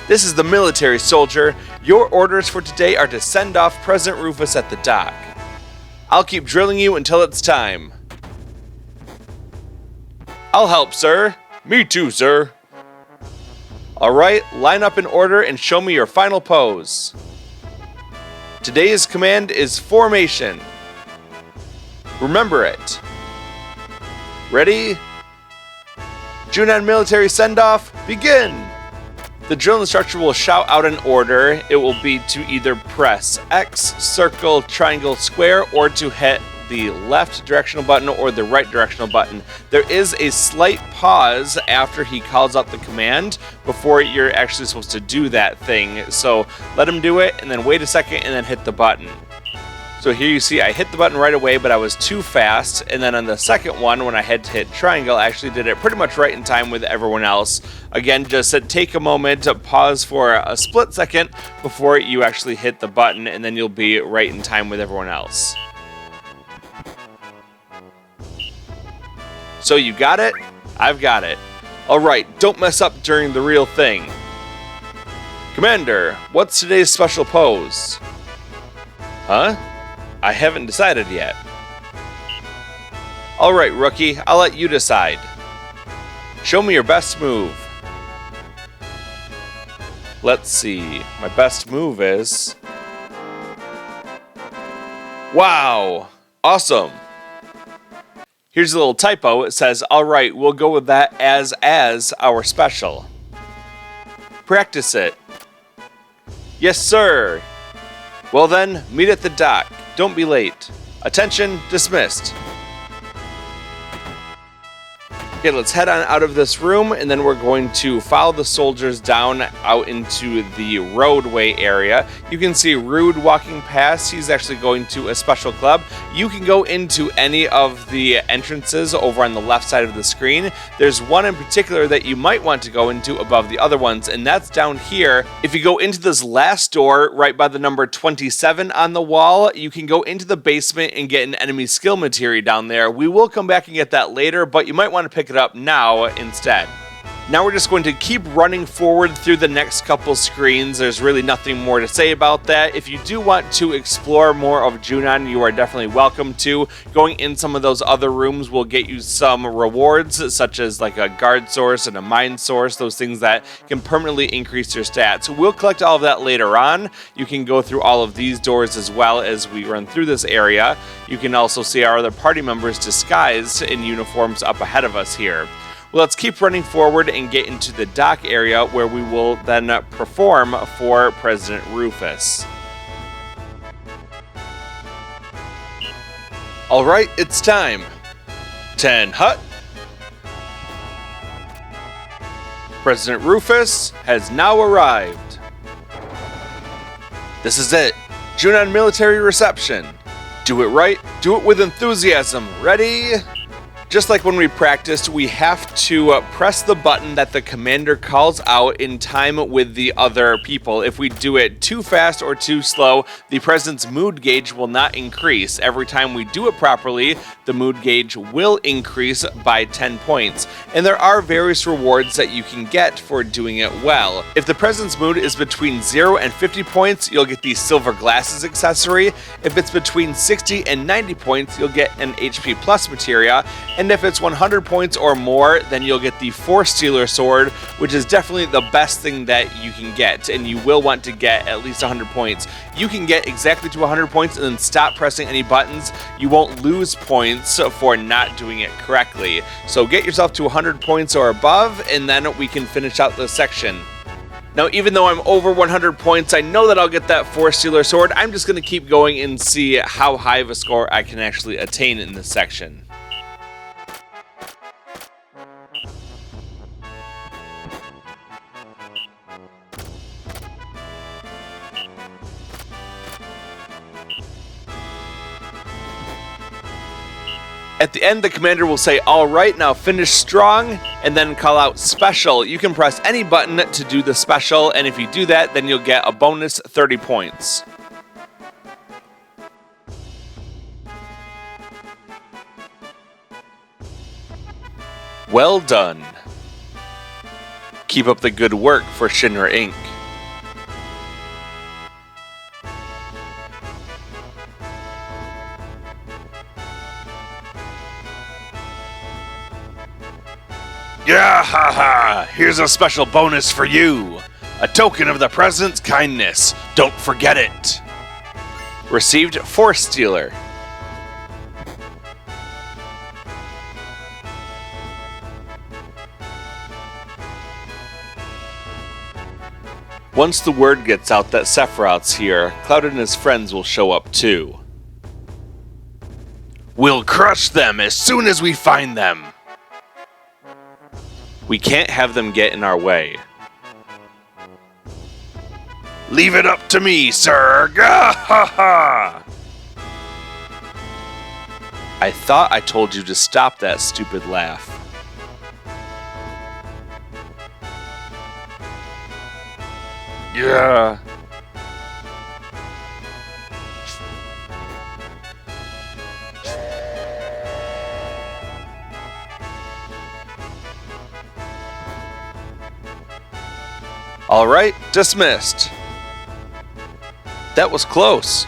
Speaker 1: This is the military, soldier. Your orders for today are to send off President Rufus at the dock. I'll keep drilling you until it's time. I'll help, sir. Me too, sir. Alright, line up in order and show me your final pose. Today's command is formation. Remember it. Ready? Junon military send-off, begin! The drill instructor will shout out an order. It will be to either press X, circle, triangle, square, or to hit the left directional button or the right directional button. There is a slight pause after he calls out the command before you're actually supposed to do that thing. So let him do it and then wait a second and then hit the button. So here you see I hit the button right away, but I was too fast. And then on the second one, when I had to hit triangle, I actually did it pretty much right in time with everyone else. Again, just take a moment to pause for a split second before you actually hit the button, and then you'll be right in time with everyone else. So you got it? I've got it. Alright, don't mess up during the real thing. Commander, what's today's special pose? Huh? I haven't decided yet. Alright, rookie, I'll let you decide. Show me your best move. Let's see. My best move is... Wow! Awesome! Here's a little typo. It says, alright, we'll go with that as our special. Practice it. Yes, sir! Well then, meet at the dock. Don't be late. Attention, dismissed. Okay, let's head on out of this room, and then we're going to follow the soldiers down out into the roadway area. You can see Rude walking past. He's actually going to a special club. You can go into any of the entrances over on the left side of the screen. There's one in particular that you might want to go into above the other ones, and that's down here. If you go into this last door right by the number 27 on the wall, you can go into the basement and get an enemy skill materia down there. We will come back and get that later, but you might want to pick it up now instead. Now we're just going to keep running forward through the next couple screens. There's really nothing more to say about that. If you do want to explore more of Junon, you are definitely welcome to. Going in some of those other rooms will get you some rewards, such as like a guard source and a mine source, those things that can permanently increase your stats. We'll collect all of that later on. You can go through all of these doors as well as we run through this area. You can also see our other party members disguised in uniforms up ahead of us here. Well, let's keep running forward and get into the dock area where we will then perform for President Rufus. Alright, it's time. 10 hut. President Rufus has now arrived. This is it. Junon military reception. Do it right, do it with enthusiasm. Ready? Just like when we practiced, we have to press the button that the commander calls out in time with the other people. If we do it too fast or too slow, the president's mood gauge will not increase. Every time we do it properly, the mood gauge will increase by 10 points. And there are various rewards that you can get for doing it well. If the president's mood is between 0 and 50 points, you'll get the silver glasses accessory. If it's between 60 and 90 points, you'll get an HP plus materia. And if it's 100 points or more, then you'll get the Force Stealer Sword, which is definitely the best thing that you can get, and you will want to get at least 100 points. You can get exactly to 100 points and then stop pressing any buttons. You won't lose points for not doing it correctly. So get yourself to 100 points or above, and then we can finish out this section. Now, even though I'm over 100 points, I know that I'll get that Force Stealer Sword. I'm just going to keep going and see how high of a score I can actually attain in this section. At the end, the commander will say, "All right, now finish strong," and then call out special. You can press any button to do the special, and if you do that, then you'll get a bonus 30 points. Well done. Keep up the good work for Shinra Inc. Yeah, haha! Here's a special bonus for you. A token of the president's kindness. Don't forget it. Received Force Stealer. Once the word gets out that Sephiroth's here, Cloud and his friends will show up too. We'll crush them as soon as we find them. We can't have them get in our way. Leave it up to me, sir! Gah-ha-ha! I thought I told you to stop that stupid laugh. Yeah. All right, dismissed. That was close.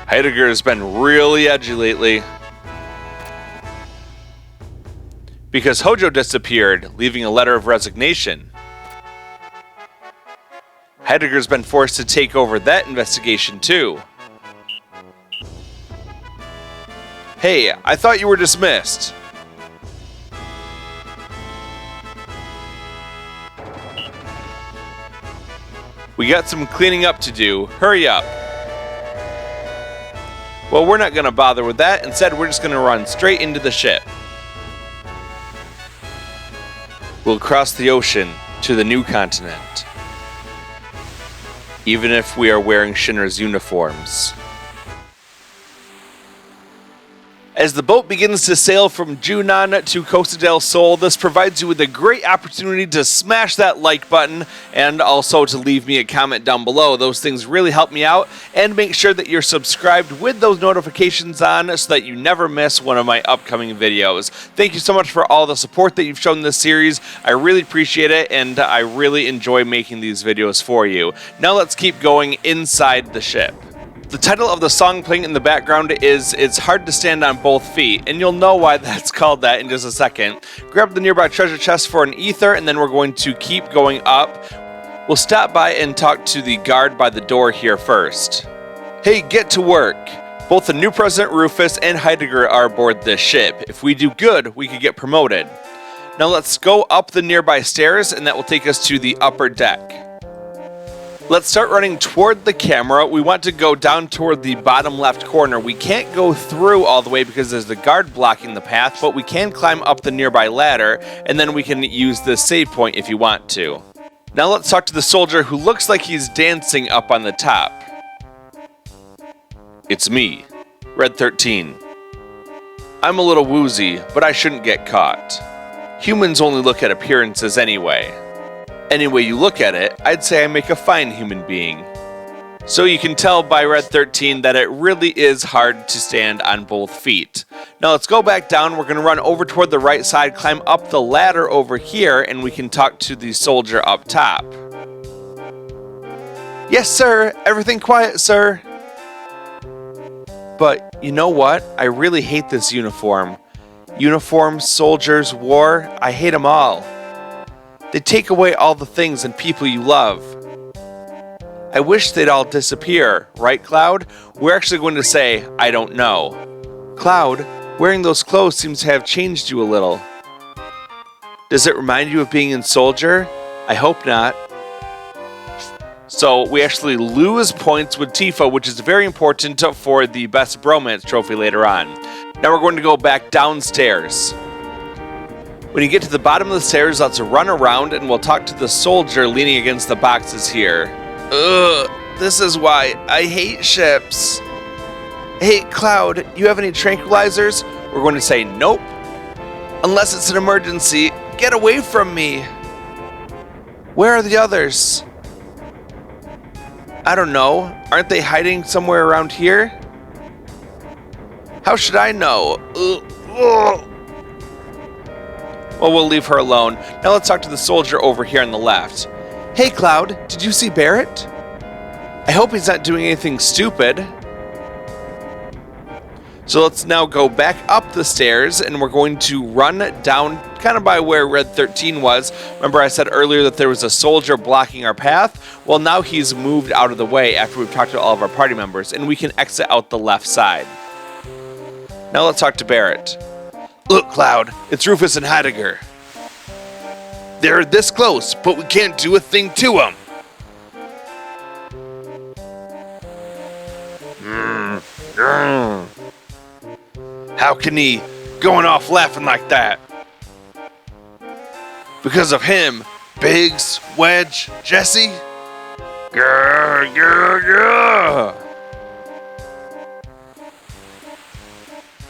Speaker 1: Heidegger's been really edgy lately. Because Hojo disappeared, leaving a letter of resignation. Heidegger's been forced to take over that investigation too. Hey, I thought you were dismissed. We got some cleaning up to do. Hurry up. Well, we're not going to bother with that. Instead, we're just going to run straight into the ship. We'll cross the ocean to the new continent, even if we are wearing Shinra's uniforms. As the boat begins to sail from Junon to Costa del Sol, this provides you with a great opportunity to smash that like button and also to leave me a comment down below. Those things really help me out, and make sure that you're subscribed with those notifications on so that you never miss one of my upcoming videos. Thank you so much for all the support that you've shown this series. I really appreciate it, and I really enjoy making these videos for you. Now let's keep going inside the ship. The title of the song playing in the background is It's Hard to Stand on Both Feet, and you'll know why that's called that in just a second. Grab the nearby treasure chest for an ether, and then we're going to keep going up. We'll stop by and talk to the guard by the door here first. Hey, get to work. Both the new President Rufus and Heidegger are aboard this ship. If we do good, we could get promoted. Now let's go up the nearby stairs, and that will take us to the upper deck. Let's start running toward the camera. We want to go down toward the bottom left corner. We can't go through all the way because there's the guard blocking the path, but we can climb up the nearby ladder, and then we can use the save point if you want to. Now let's talk to the soldier who looks like he's dancing up on the top. It's me, Red 13. I'm a little woozy, but I shouldn't get caught. Humans only look at appearances anyway. Any way you look at it, I'd say I make a fine human being. So you can tell by Red 13 that it really is hard to stand on both feet. Now let's go back down. We're going to run over toward the right side, climb up the ladder over here, and we can talk to the soldier up top. Yes, sir. Everything quiet, sir. But you know what? I really hate this uniform. Uniforms, soldiers, war, I hate them all. They take away all the things and people you love. I wish they'd all disappear, right, Cloud? We're actually going to say, I don't know. Cloud, wearing those clothes seems to have changed you a little. Does it remind you of being in Soldier? I hope not. So we actually lose points with Tifa, which is very important for the best bromance trophy later on. Now we're going to go back downstairs. When you get to the bottom of the stairs, let's run around and we'll talk to the soldier leaning against the boxes here. Ugh, this is why I hate ships. Hey, Cloud, you have any tranquilizers? We're going to say nope. Unless it's an emergency, get away from me. Where are the others? I don't know. Aren't they hiding somewhere around here? How should I know? Ugh. Well, we'll leave her alone. Now let's talk to the soldier over here on the left. Hey, Cloud, did you see Barret? I hope he's not doing anything stupid. So let's now go back up the stairs, and we're going to run down kind of by where Red 13 was. Remember I said earlier that there was a soldier blocking our path? Well, now he's moved out of the way after we've talked to all of our party members, and we can exit out the left side. Now let's talk to Barret. Look, Cloud, it's Rufus and Heidegger. They're this close, but we can't do a thing to them. How can he going off laughing like that? Because of him, Biggs, Wedge, Jesse? Grr, grr, grr.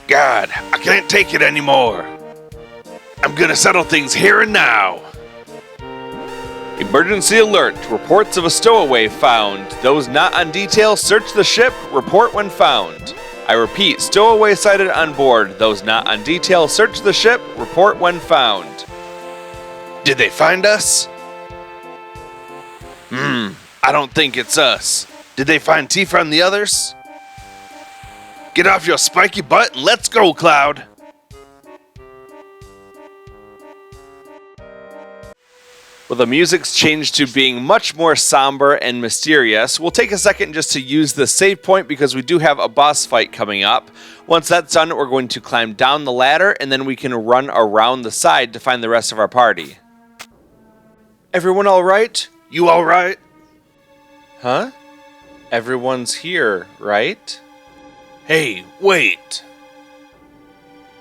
Speaker 1: God, I can't take it anymore. I'm gonna settle things here and now. Emergency alert. Reports of a stowaway found. Those not on detail, search the ship. Report when found. I repeat, stowaway sighted on board. Those not on detail, search the ship. Report when found. Did they find us? I don't think it's us. Did they find Tifa and the others? Get off your spiky butt and let's go, Cloud. Well, the music's changed to being much more somber and mysterious. We'll take a second just to use the save point because we do have a boss fight coming up. Once that's done, we're going to climb down the ladder and then we can run around the side to find the rest of our party. Everyone all right? You all right? Huh? Everyone's here, right? Hey, wait.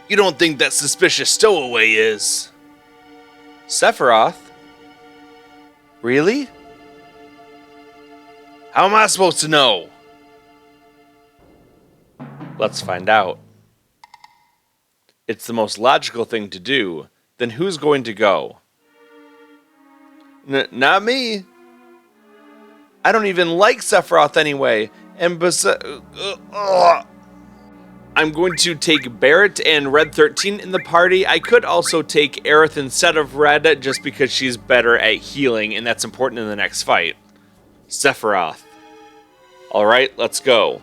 Speaker 1: You don't think that suspicious stowaway is? Sephiroth? Really? How am I supposed to know? Let's find out. It's the most logical thing to do. Then who's going to go? Not me. I don't even like Sephiroth anyway. And I'm going to take Barret and Red 13 in the party. I could also take Aerith instead of Red just because she's better at healing, and that's important in the next fight. Sephiroth. Alright, let's go.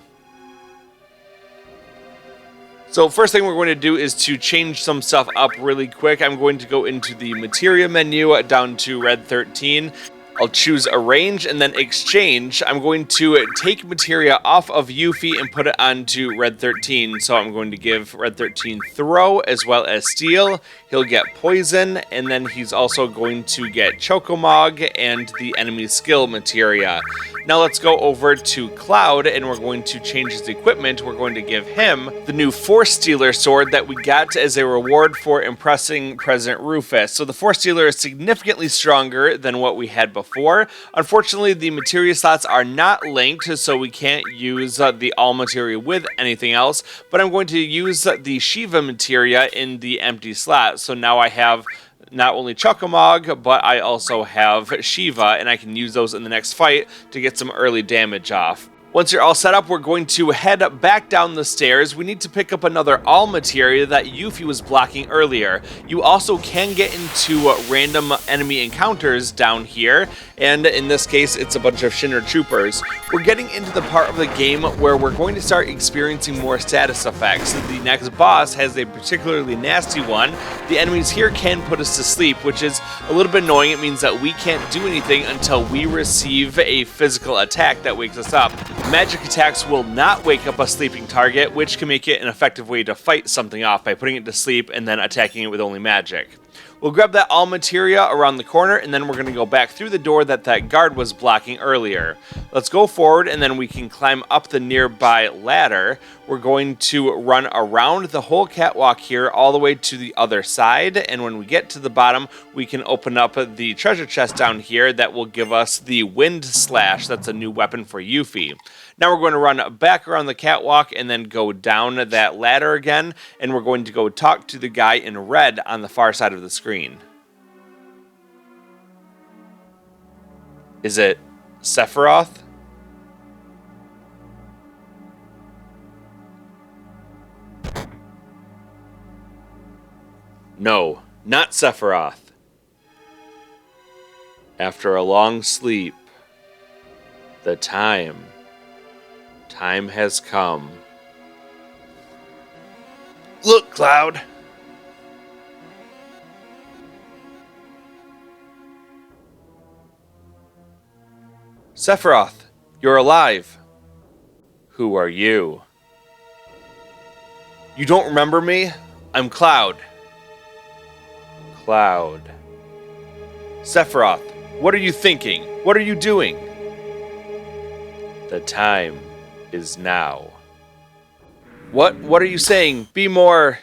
Speaker 1: So first thing we're going to do is to change some stuff up really quick. I'm going to go into the Materia menu down to Red 13. I'll choose Arrange and then Exchange. I'm going to take Materia off of Yuffie and put it onto Red 13. So I'm going to give Red 13 Throw as well as Steal. He'll get Poison, and then he's also going to get Chocomog and the enemy skill Materia. Now let's go over to Cloud, and we're going to change his equipment. We're going to give him the new Force Stealer sword that we got as a reward for impressing President Rufus. So the Force Stealer is significantly stronger than what we had before. Unfortunately, the materia slots are not linked, so we can't use the all materia with anything else, but I'm going to use the Shiva materia in the empty slot. So now I have not only Chocomog, but I also have Shiva, and I can use those in the next fight to get some early damage off. Once you're all set up, we're going to head back down the stairs. We need to pick up another all materia that Yuffie was blocking earlier. You also can get into random enemy encounters down here, and in this case, it's a bunch of Shinra troopers. We're getting into the part of the game where we're going to start experiencing more status effects. The next boss has a particularly nasty one. The enemies here can put us to sleep, which is a little bit annoying. It means that we can't do anything until we receive a physical attack that wakes us up. Magic attacks will not wake up a sleeping target, which can make it an effective way to fight something off by putting it to sleep and then attacking it with only magic. We'll grab that all materia around the corner, and then we're going to go back through the door that guard was blocking earlier. Let's go forward, and then we can climb up the nearby ladder. We're going to run around the whole catwalk here all the way to the other side, and when we get to the bottom, we can open up the treasure chest down here that will give us the Wind Slash. That's a new weapon for Yuffie. Now we're going to run back around the catwalk and then go down that ladder again, and we're going to go talk to the guy in red on the far side of the screen. Is it Sephiroth? No, not Sephiroth. After a long sleep, the time has come. Look, Cloud. Sephiroth, you're alive. Who are you? You don't remember me? I'm Cloud. Cloud. Sephiroth, what are you thinking? What are you doing? The time is now. What are you saying? Be more...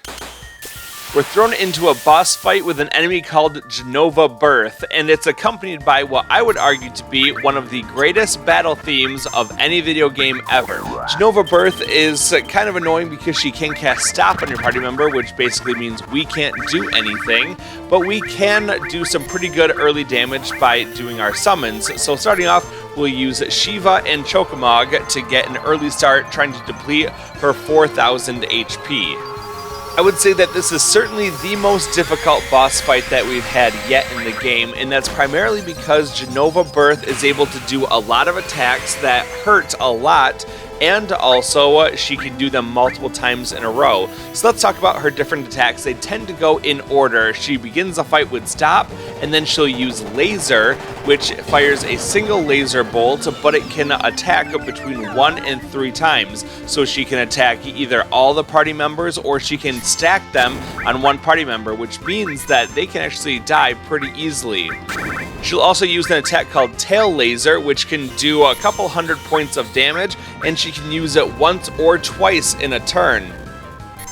Speaker 1: We're thrown into a boss fight with an enemy called Jenova-BIRTH, and it's accompanied by what I would argue to be one of the greatest battle themes of any video game ever. Jenova-BIRTH is kind of annoying because she can cast Stop on your party member, which basically means we can't do anything, but we can do some pretty good early damage by doing our summons. So starting off, we'll use Shiva and Chocomog to get an early start trying to deplete her 4,000 HP. I would say that this is certainly the most difficult boss fight that we've had yet in the game, and that's primarily because Jenova-BIRTH is able to do a lot of attacks that hurt a lot, and also she can do them multiple times in a row. So let's talk about her different attacks. They tend to go in order. She begins a fight with Stop, and then she'll use Laser, which fires a single laser bolt, but it can attack between 1 and 3 times. So she can attack either all the party members, or she can stack them on one party member, which means that they can actually die pretty easily. She'll also use an attack called Tail Laser, which can do a couple hundred points of damage, and she can use it once or twice in a turn.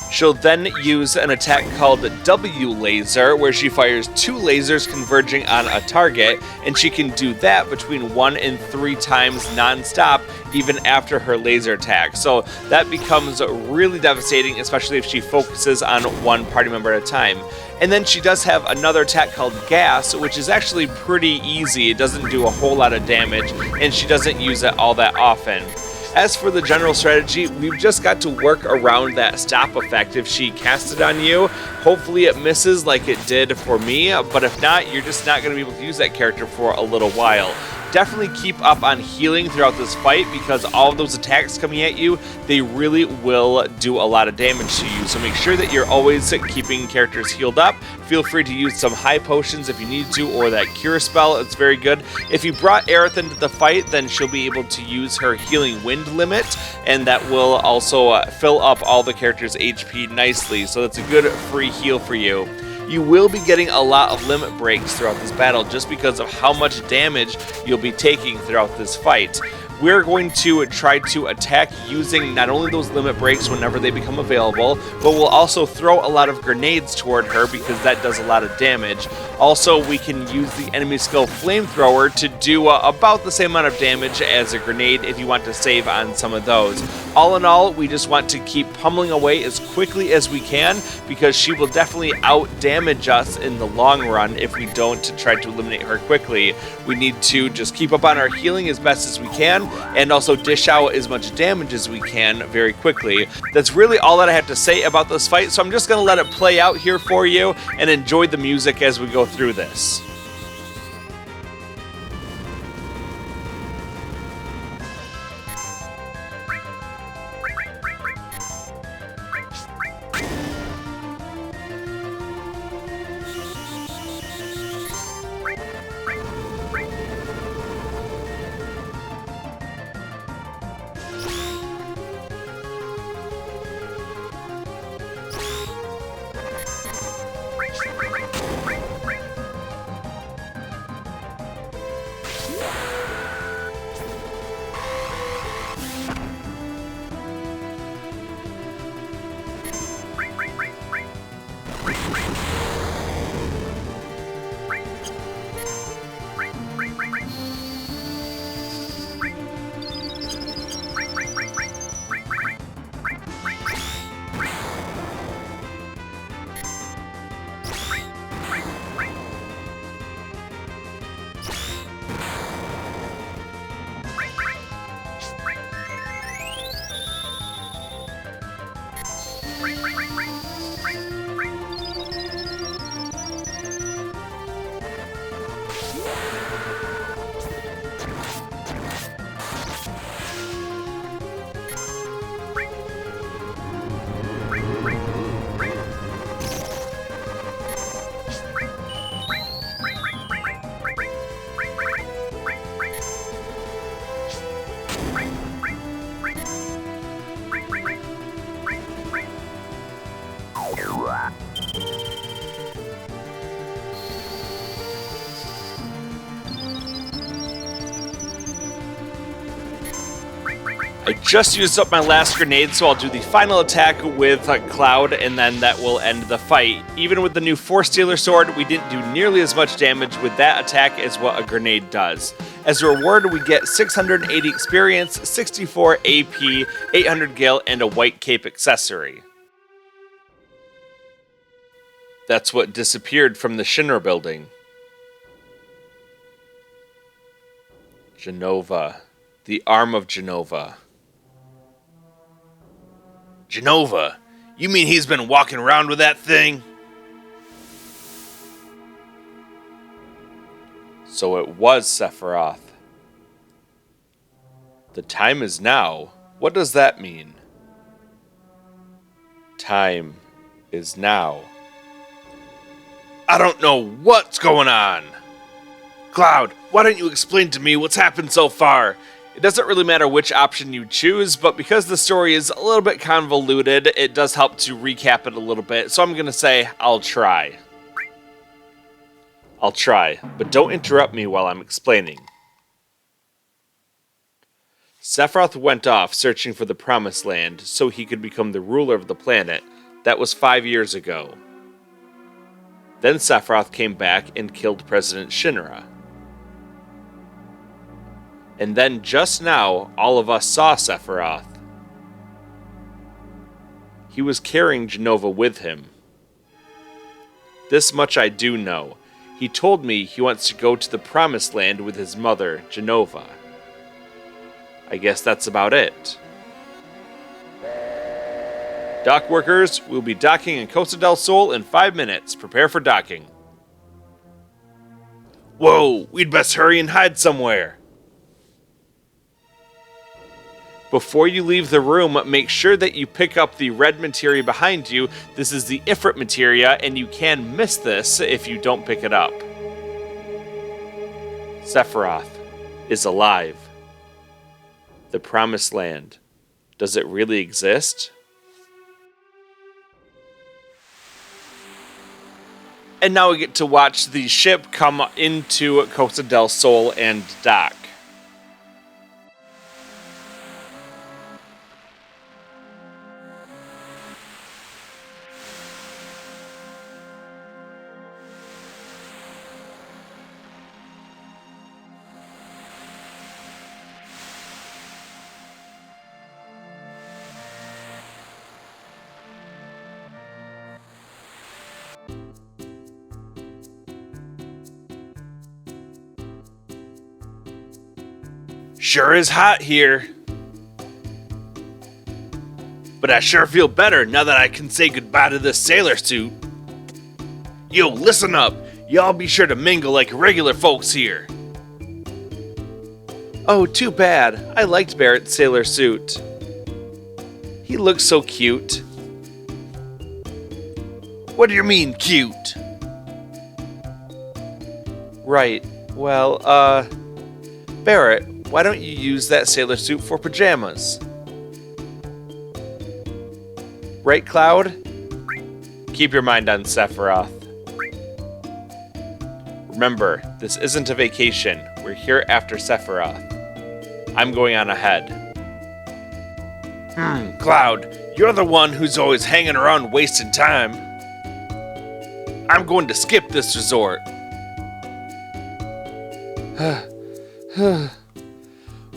Speaker 1: She'll then use an attack called W Laser, where she fires 2 lasers converging on a target, and she can do that between 1 and 3 times non-stop, even after her laser attack. So that becomes really devastating, especially if she focuses on one party member at a time. And then she does have another attack called Gas, which is actually pretty easy. It doesn't do a whole lot of damage, and she doesn't use it all that often. As for the general strategy, we've just got to work around that stop effect if she casts it on you. Hopefully it misses like it did for me, but if not, you're just not going to be able to use that character for a little while. Definitely keep up on healing throughout this fight, because all of those attacks coming at you, they really will do a lot of damage to you. So make sure that you're always keeping characters healed up. Feel free to use some high potions if you need to, or that cure spell. It's very good. If you brought Aerith into the fight, then she'll be able to use her healing wind limit, and that will also fill up all the characters' HP nicely. So that's a good free heal for you. You will be getting a lot of limit breaks throughout this battle just because of how much damage you'll be taking throughout this fight. We're going to try to attack using not only those limit breaks whenever they become available, but we'll also throw a lot of grenades toward her because that does a lot of damage. Also, we can use the enemy skill Flamethrower to do about the same amount of damage as a grenade if you want to save on some of those. All in all, we just want to keep pummeling away as quickly as we can, because she will definitely out-damage us in the long run if we don't try to eliminate her quickly. We need to just keep up on our healing as best as we can, and also dish out as much damage as we can very quickly. That's really all that I have to say about this fight, so I'm just going to let it play out here for you and enjoy the music as we go through this. I just used up my last grenade, so I'll do the final attack with Cloud, and then that will end the fight. Even with the new Force Stealer sword, we didn't do nearly as much damage with that attack as what a grenade does. As a reward, we get 680 experience, 64 AP, 800 gil, and a white cape accessory. That's what disappeared from the Shinra building. Jenova. The arm of Jenova. Jenova? You mean he's been walking around with that thing? So it was Sephiroth. The time is now. What does that mean? Time is now. I don't know what's going on. Cloud, why don't you explain to me what's happened so far? It doesn't really matter which option you choose, but because the story is a little bit convoluted, it does help to recap it a little bit, so I'm going to say I'll try. I'll try, but don't interrupt me while I'm explaining. Sephiroth went off searching for the Promised Land so he could become the ruler of the planet. That was 5 years ago. Then Sephiroth came back and killed President Shinra. And then just now, all of us saw Sephiroth. He was carrying Jenova with him. This much I do know. He told me he wants to go to the Promised Land with his mother, Jenova. I guess that's about it. Dock workers, we'll be docking in Costa del Sol in 5 minutes. Prepare for docking. Whoa, we'd best hurry and hide somewhere. Before you leave the room, make sure that you pick up the red materia behind you. This is the Ifrit Materia, and you can miss this if you don't pick it up. Sephiroth is alive. The Promised Land. Does it really exist? And now we get to watch the ship come into Costa del Sol and dock. Sure is hot here. But I sure feel better now that I can say goodbye to this sailor suit. Yo, listen up. Y'all be sure to mingle like regular folks here. Oh, too bad. I liked Barret's sailor suit. He looks so cute. What do you mean, cute? Right. Well, Barret, why don't you use that sailor suit for pajamas? Right, Cloud? Keep your mind on Sephiroth. Remember, this isn't a vacation. We're here after Sephiroth. I'm going on ahead. Cloud, you're the one who's always hanging around wasting time. I'm going to skip this resort.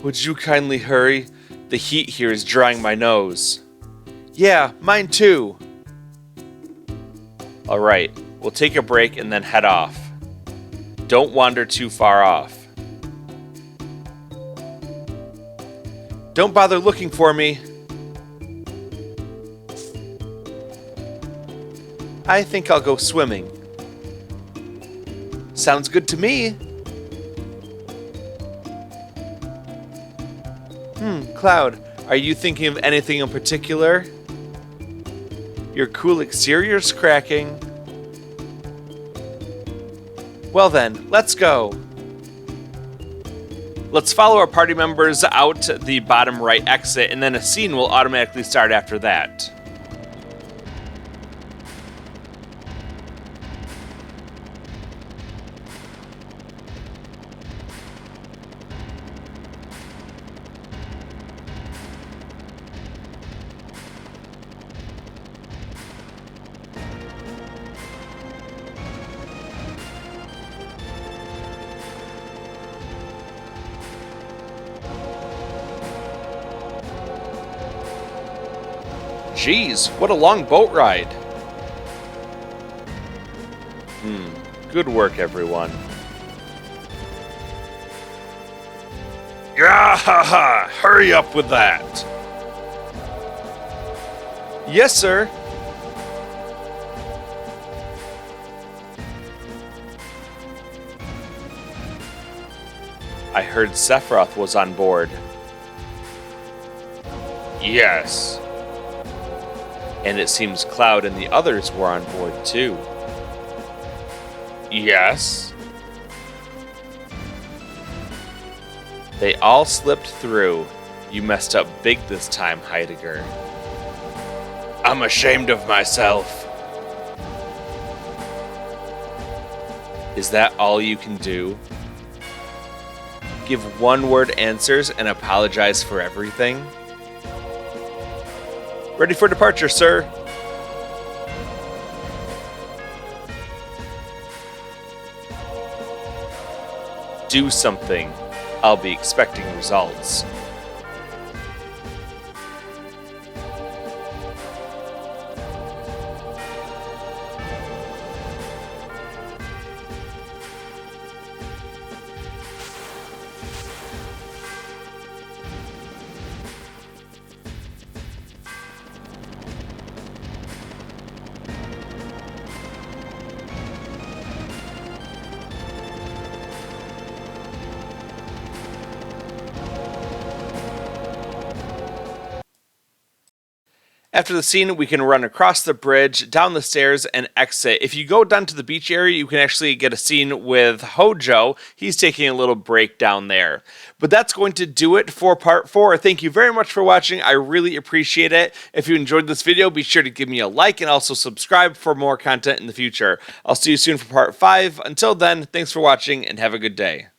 Speaker 1: Would you kindly hurry? The heat here is drying my nose. Yeah, mine too. Alright, we'll take a break and then head off. Don't wander too far off. Don't bother looking for me. I think I'll go swimming. Sounds good to me. Cloud, are you thinking of anything in particular? Your cool exterior's cracking. Well then, let's go. Let's follow our party members out the bottom right exit, and then a scene will automatically start after that. Jeez, what a long boat ride. Good work, everyone. Yahaha! Hurry up with that! Yes, sir. I heard Sephiroth was on board. Yes. And it seems Cloud and the others were on board too. Yes. They all slipped through. You messed up big this time, Heidegger. I'm ashamed of myself. Is that all you can do? Give one-word answers and apologize for everything? Ready for departure, sir. do something, I'll be expecting results. After the scene, we can run across the bridge, down the stairs, and exit. If you go down to the beach area, you can actually get a scene with Hojo. He's taking a little break down there. But that's going to do it for part 4. Thank you very much for watching. I really appreciate it. If you enjoyed this video, be sure to give me a like and also subscribe for more content in the future. I'll see you soon for part 5. Until then, thanks for watching and have a good day.